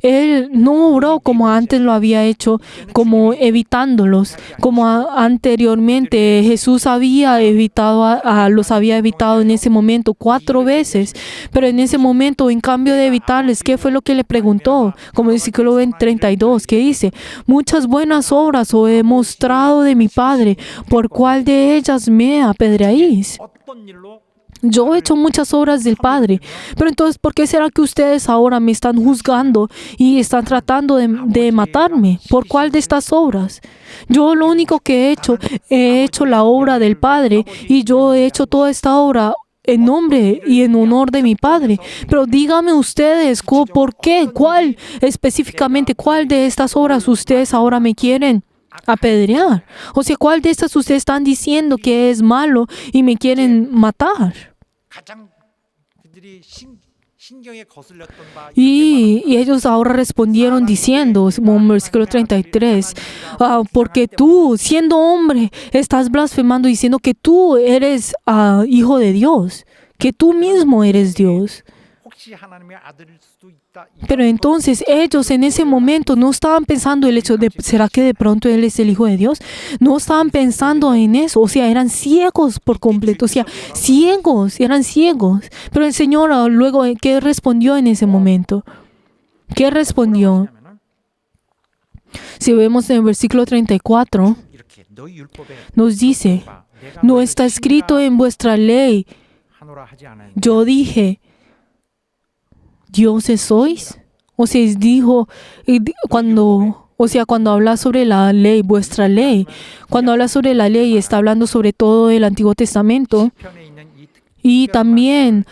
Él no obró como antes lo había hecho, como evitándolos, como anteriormente Jesús había evitado los había evitado en ese momento 4 veces. Pero en ese momento, en cambio de evitarles, ¿qué fue lo que le preguntó? Como el versículo 32, que dice: muchas buenas obras os he mostrado de mi Padre, ¿por cuál de ellas me apedreáis? 어떤 일로 Yo he hecho muchas obras del Padre, pero entonces, ¿por qué será que ustedes ahora me están juzgando y están tratando de matarme? ¿Por cuál de estas obras? Yo lo único que he hecho la obra del Padre, y yo he hecho toda esta obra en nombre y en honor de mi Padre. Pero díganme ustedes, ¿por qué? ¿Cuál específicamente? ¿Cuál de estas obras ustedes ahora me quieren apedrear? O sea, ¿cuál de estas ustedes están diciendo que es malo y me quieren matar? 가장 그들이 신경에 거슬렸던 바 Y ellos ahora respondieron diciendo, en versículo 33, porque tú, siendo hombre, estás blasfemando diciendo que tú eres hijo de Dios, que tú mismo eres Dios. 혹시 하나님의 아들일 수도 있다. Pero entonces ellos en ese momento no estaban pensando el hecho de, ¿será que de pronto Él es el Hijo de Dios? No estaban pensando en eso. O sea, eran ciegos por completo. O sea, eran ciegos. Pero el Señor luego, ¿qué respondió en ese momento? ¿Qué respondió? Si vemos en el versículo 34, 이렇게 너희 율법에 nos dice, no está escrito en vuestra ley. 하노라 하지 않았냐. Yo dije, ¿dioses sois? O sea, dijo, cuando habla sobre la ley, vuestra ley, cuando habla sobre la ley, está hablando sobre todo el Antiguo Testamento. 편에 있는 이 Y también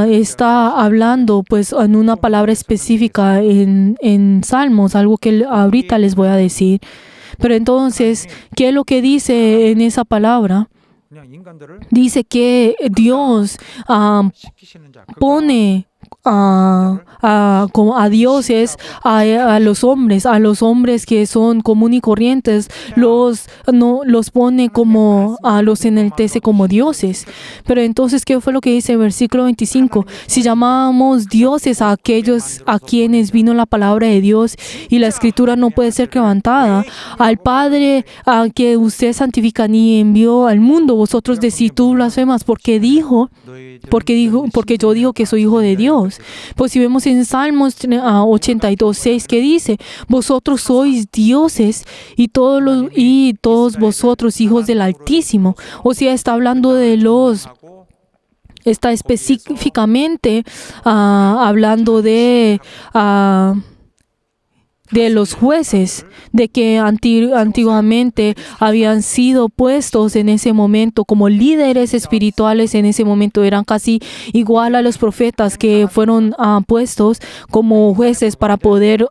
está hablando pues en una palabra específica en Salmos, algo que ahorita les voy a decir. Pero entonces, ¿qué es lo que dice en esa palabra? 그냥 인간들을 Dice que Dios 시키시는 자 pone como a dioses a los hombres que son común y corrientes, los pone como los enaltece como dioses. Pero entonces, ¿qué fue lo que dice el versículo 25? Si llamamos dioses a aquellos a quienes vino la palabra de Dios y la escritura no puede ser quebrantada, al Padre que usted santifica ni envió al mundo, vosotros decís, tú blasfemas, porque yo digo que soy hijo de Dios. Pues si vemos en Salmos 82:6, que dice, vosotros sois dioses y todos vosotros hijos del Altísimo. O sea, está hablando está específicamente hablando de los jueces, de que antiguamente habían sido puestos en ese momento como líderes espirituales. En ese momento eran casi igual a los profetas que fueron puestos como jueces para poder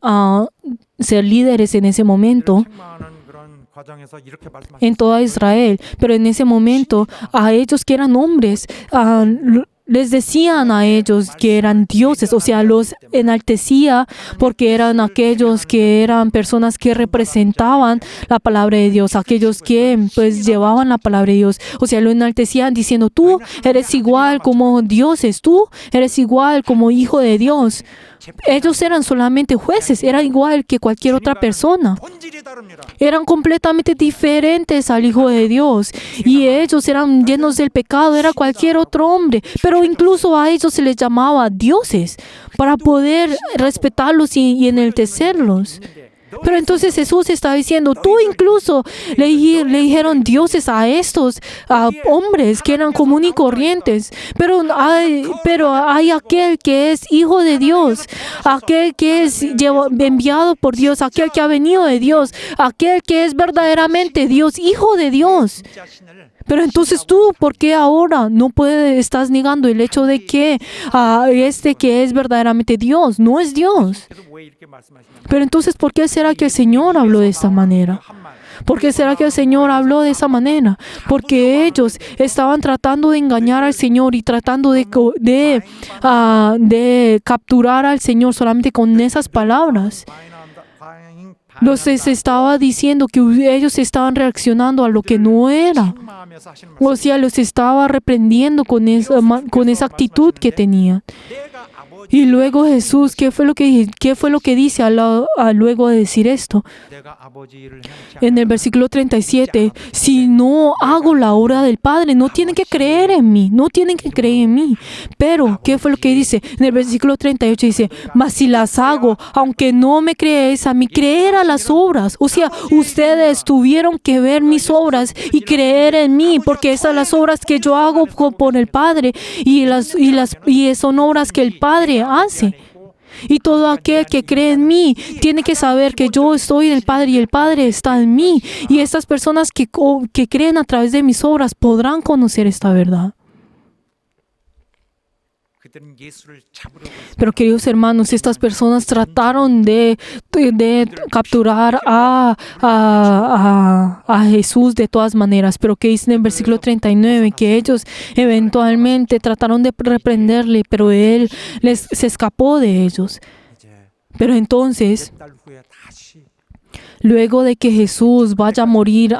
ser líderes en ese momento en toda Israel. Pero en ese momento a ellos que eran hombres les decían a ellos que eran dioses, o sea, los enaltecía porque eran aquellos que eran personas que representaban la palabra de Dios, aquellos que pues llevaban la palabra de Dios, o sea, lo enaltecían diciendo, tú eres igual como dioses, tú eres igual como hijo de Dios. Ellos eran solamente jueces, eran igual que cualquier otra persona. 본질이 다릅니다. Eran completamente diferentes al Hijo de Dios y ellos eran llenos del pecado, era cualquier otro hombre, pero incluso a ellos se les llamaba dioses para poder respetarlos y enaltecerlos. Pero entonces Jesús está diciendo, tú incluso le dijeron dioses a estos hombres que eran comunes y corrientes, pero hay aquel que es hijo de Dios, aquel que es enviado por Dios, aquel que ha venido de Dios, aquel que es verdaderamente Dios, hijo de Dios. 진짜 신을 Pero entonces tú, ¿por qué ahora no estás negando el hecho de que este que es verdaderamente Dios no es Dios? 그래서 왜 이렇게 말씀하시냐면 Pero entonces, ¿por qué será que el Señor habló de esta manera? 한 말. ¿Por qué será que el Señor habló de esa manera? Porque ellos estaban tratando de engañar al Señor y tratando de capturar al Señor solamente con esas palabras. Les estaba diciendo que ellos estaban reaccionando a lo que no era. 마음에서 하시는 말씀. O sea, los estaba reprendiendo con esa actitud que tenían. 내가 아버지 Y luego Jesús, ¿qué fue lo que dice luego de decir esto? 내가 아버지를 향치 En el versículo 37, si no hago la obra del Padre, no tienen que creer en mí, no tienen que creer en mí. Pero, ¿qué fue lo que dice? En el versículo 38 dice, mas si las hago, aunque no me creéis a mí, creer a las obras. O sea, ustedes tuvieron que ver mis obras y creer en mí, porque esas son las obras que yo hago por el Padre y son obras que el Padre hace. Y todo aquel que cree en mí tiene que saber que yo estoy en el Padre y el Padre está en mí. Y estas personas que creen a través de mis obras podrán conocer esta verdad. 그들은 예수를 잡으려고 했습니다. Pero queridos hermanos, estas personas trataron de capturar a Jesús de todas maneras. Pero que dice en el versículo 39 que ellos eventualmente trataron de reprenderle, pero él se escapó de ellos. 이제 Pero entonces, 몇 달 후에 다시 luego de que Jesús vaya a morir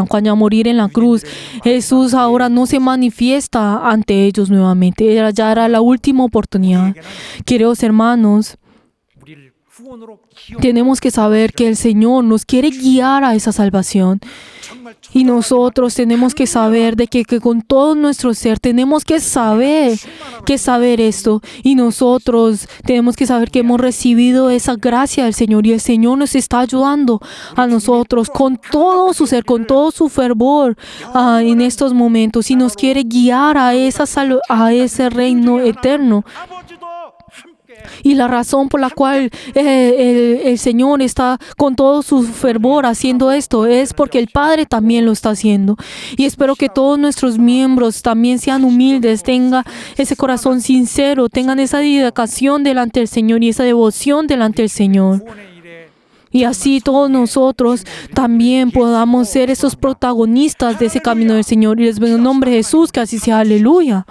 cuando a morir en la cruz, Jesús ahora no se manifiesta ante ellos nuevamente. Ya era la última oportunidad. Queridos hermanos, 우리를 구원으로 기억 tenemos que saber que el Señor nos quiere guiar a esa salvación. 정말 Y nosotros tenemos que saber de que con todo nuestro ser tenemos que saber esto. Y nosotros tenemos que saber que hemos recibido esa gracia del Señor. Y el Señor nos está ayudando a nosotros con todo su ser, con todo su fervor en estos momentos. Y nos quiere guiar a ese reino eterno. 아버지도 함께 Y la razón por la cual el Señor está con todo su fervor haciendo esto es porque el Padre también lo está haciendo. Y espero que todos nuestros miembros también sean humildes, tengan ese corazón sincero, tengan esa dedicación delante del Señor y esa devoción delante del Señor. 구원의 일에 Y así todos nosotros también podamos ser esos protagonistas de ese camino del Señor. Y les bendigo en el nombre de Jesús, que así sea. Aleluya.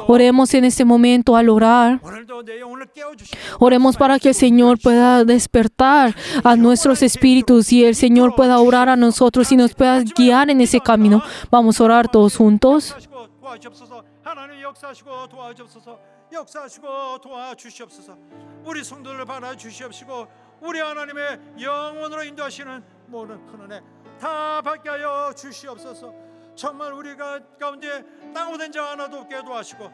Oremos en este momento al orar. 오늘도 내 영혼을 깨워주시고 Oremos para que el Señor pueda despertar a nuestros espíritus y el Señor pueda orar a nosotros y nos pueda guiar en ese camino. Vamos a orar todos juntos. 역사하시고 도와주옵소서. 하나님 역사하시고 도와주옵소서. 역사하시고 도와주시옵소서. 우리 성도를 바라 주시옵시고 우리 하나님의 영원으로 인도하시는 모든 큰 은혜 다 받게 하여 주시옵소서. 정말 우리가 가운데 땅오된 자 하나도 없게 도와시고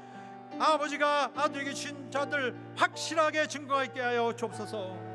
아버지가 아들에게 주신 자들 확실하게 증거하게 하여 주옵소서.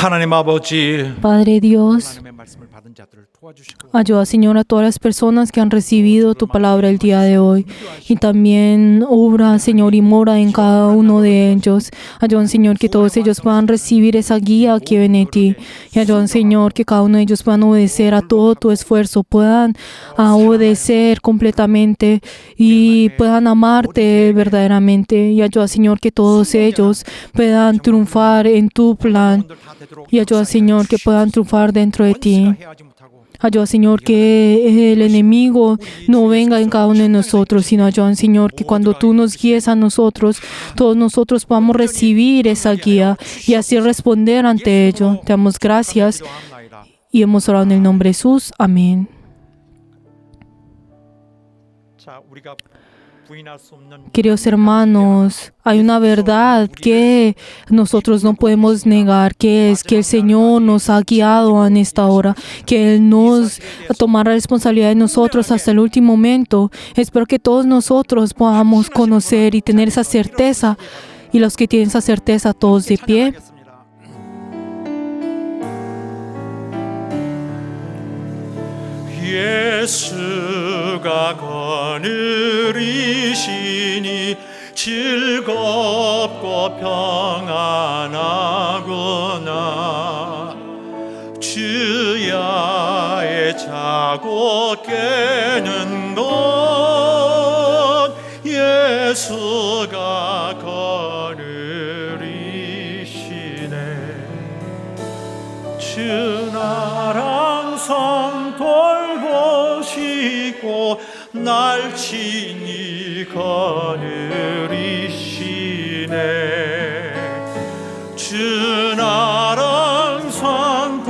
하나님 아버지, Padre Dios, 하나님의 말씀을 받은 자들을 도와주시고 ayuda, Señor, a todas las personas que han recibido tu palabra el día de hoy. Y también obra, Señor, y mora en cada uno de ellos. Ayuda, Señor, que todos ellos puedan recibir esa guía que viene de ti. Y ayuda, Señor, que cada uno de ellos puedan obedecer a todo tu esfuerzo, puedan obedecer completamente y puedan amarte verdaderamente. Y ayuda, Señor, que todos ellos puedan triunfar en tu plan. Y ayuda, Señor, que puedan triunfar dentro de ti. Ayuda, Señor, que el enemigo no venga en cada uno de nosotros, sino ayuda, Señor, que cuando tú nos guíes a nosotros, todos nosotros podamos recibir esa guía y así responder ante ello. Te damos gracias y hemos orado en el nombre de Jesús. Amén. 자, 우리가 부인할 수 없는 Queridos hermanos, hay una verdad que nosotros no podemos negar, que es que el Señor nos ha guiado en esta hora, que Él nos tomará responsabilidad de nosotros hasta el último momento. Espero que todos nosotros podamos conocer y tener esa certeza, y los que tienen esa certeza, todos de pie. 예수가 거느리시니 즐겁고 평안하구나. 주야의 자고 깨는 것 예수가 거느리시네. 주 나랑 성 돌보시고 날 친히 거느리시네. 주 나랑 성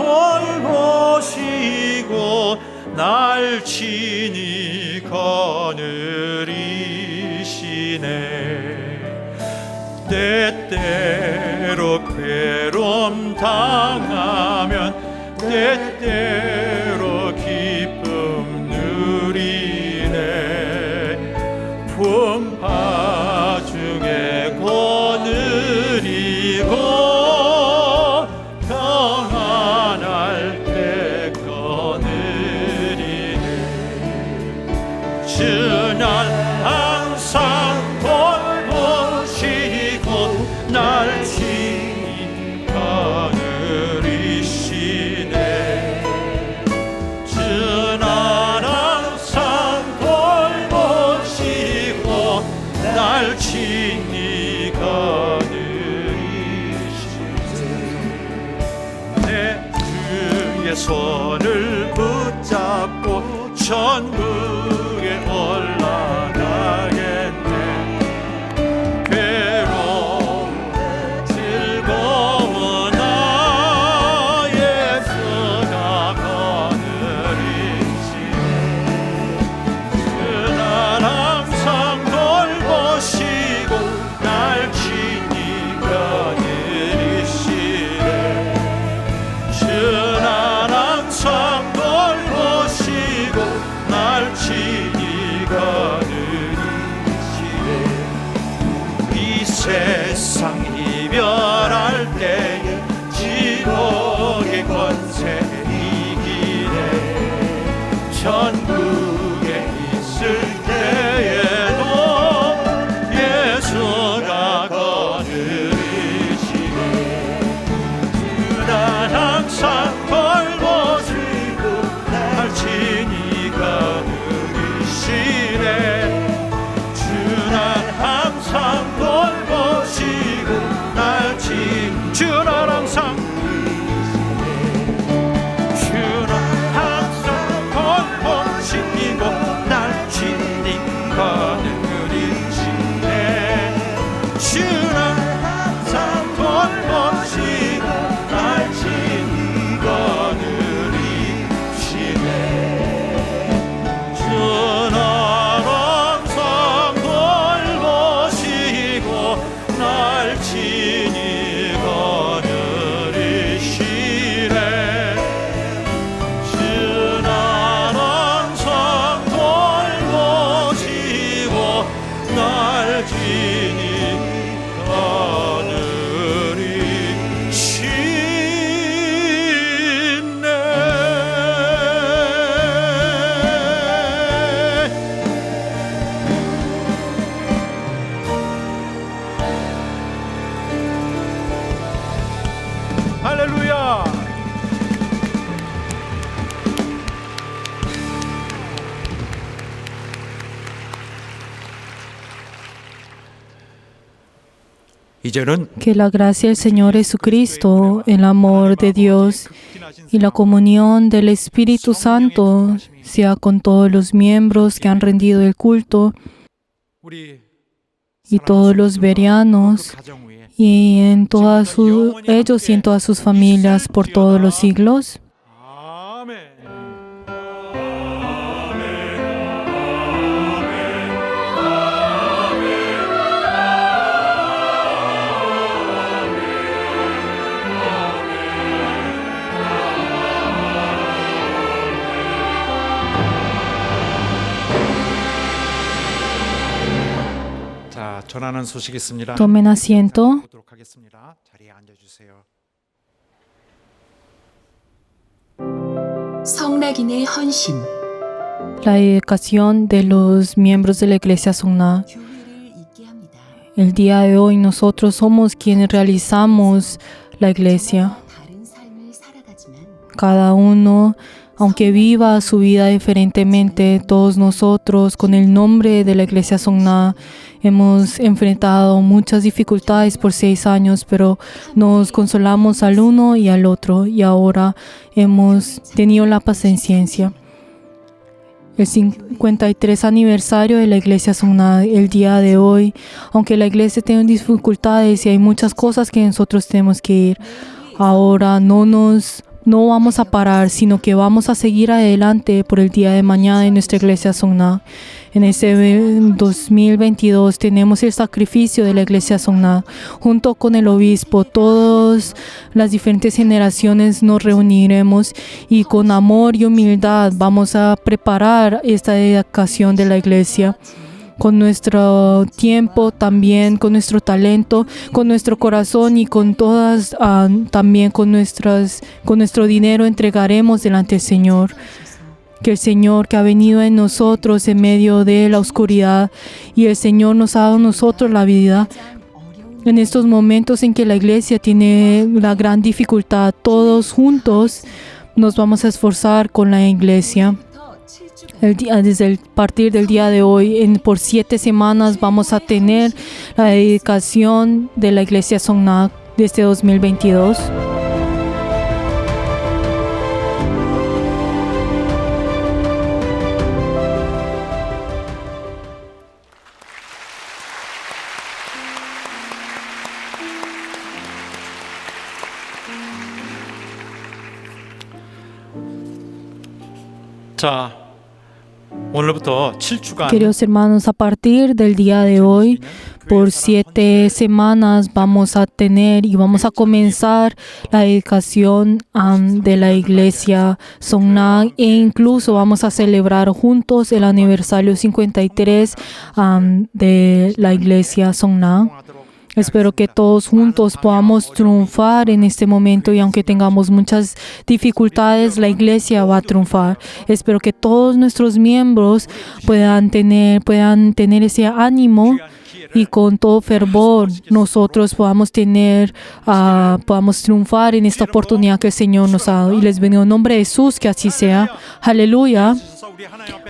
돌보시고 날 친히 거느리시네. 때때로 괴로움 당하면 때때로 기쁨 누리네. 풍파 중에 거느리고 평안할 때 거느리네. 주날 항상 돌보시고 날 친히 거느리시네. 주 날 항상 돌보시고 날 친히 거느리시네. 내 주의 손을 붙잡고 천국에 올라가겠네. 괴로운 즐거운 나 예수가 거느리시네. 날 항상 돌보시고 날 친히 거느리시네. 주 날 항상 돌보시고 날 친히 할렐루야. 이제는 Que la gracia del Señor Jesucristo, el amor de Dios y la comunión del Espíritu Santo sea con todos los miembros que han rendido el culto 우리 y todos los verianos 가정 위에 y en ellos y en todas sus familias por todos los siglos. 아멘. 자, 전하는 소식이 있습니다. Tomen asiento. 보도록 하겠습니다. 자리에 앉아 주세요. 성낙인의 헌신, La dedicación de los miembros de la Iglesia Songna. 교회를 있게 합니다. El día de hoy nosotros somos quienes realizamos la Iglesia. 다른 삶을 살아가지만 Cada uno, aunque viva su vida diferentemente, todos nosotros con el nombre de la Iglesia Songna hemos enfrentado muchas dificultades por 6 años, pero nos consolamos al uno y al otro y ahora hemos tenido la paciencia. El 53 aniversario de la Iglesia Songna, el día de hoy, aunque la Iglesia tiene dificultades y hay muchas cosas que nosotros tenemos que ir, ahora no vamos a parar, sino que vamos a seguir adelante por el día de mañana en nuestra Iglesia Songna. En ese 2022 tenemos el sacrificio de la Iglesia Songna. Junto con el obispo, todas las diferentes generaciones nos reuniremos y con amor y humildad vamos a preparar esta dedicación de la Iglesia. Con nuestro tiempo, también con nuestro talento, con nuestro corazón y con todas, también con nuestro dinero entregaremos delante del Señor. Que el Señor que ha venido en nosotros en medio de la oscuridad y el Señor nos ha dado a nosotros la vida. En estos momentos en que la Iglesia tiene la gran dificultad, todos juntos nos vamos a esforzar con la Iglesia. Desde el partir del día de hoy, por 7 semanas vamos a tener la dedicación de la Iglesia Songna de este 2022. 자, 오늘부터 7주간 Queridos hermanos, a partir del día de hoy, por 7 semanas vamos a tener y vamos a comenzar la dedicación de la Iglesia Songna e incluso vamos a celebrar juntos el aniversario 53 de la Iglesia Songna. Espero que todos juntos podamos triunfar en este momento y aunque tengamos muchas dificultades, la Iglesia va a triunfar. Espero que todos nuestros miembros puedan tener ese ánimo y con todo fervor nosotros podamos triunfar en esta oportunidad que el Señor nos ha dado. Y les bendigo en nombre de Jesús, que así sea. Aleluya.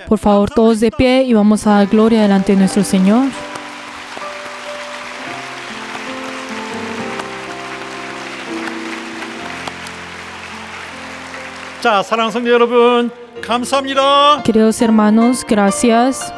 Por favor, todos de pie y vamos a dar gloria delante de nuestro Señor. 자, 사랑하는 성도 여러분, 감사합니다. Queridos hermanos, gracias.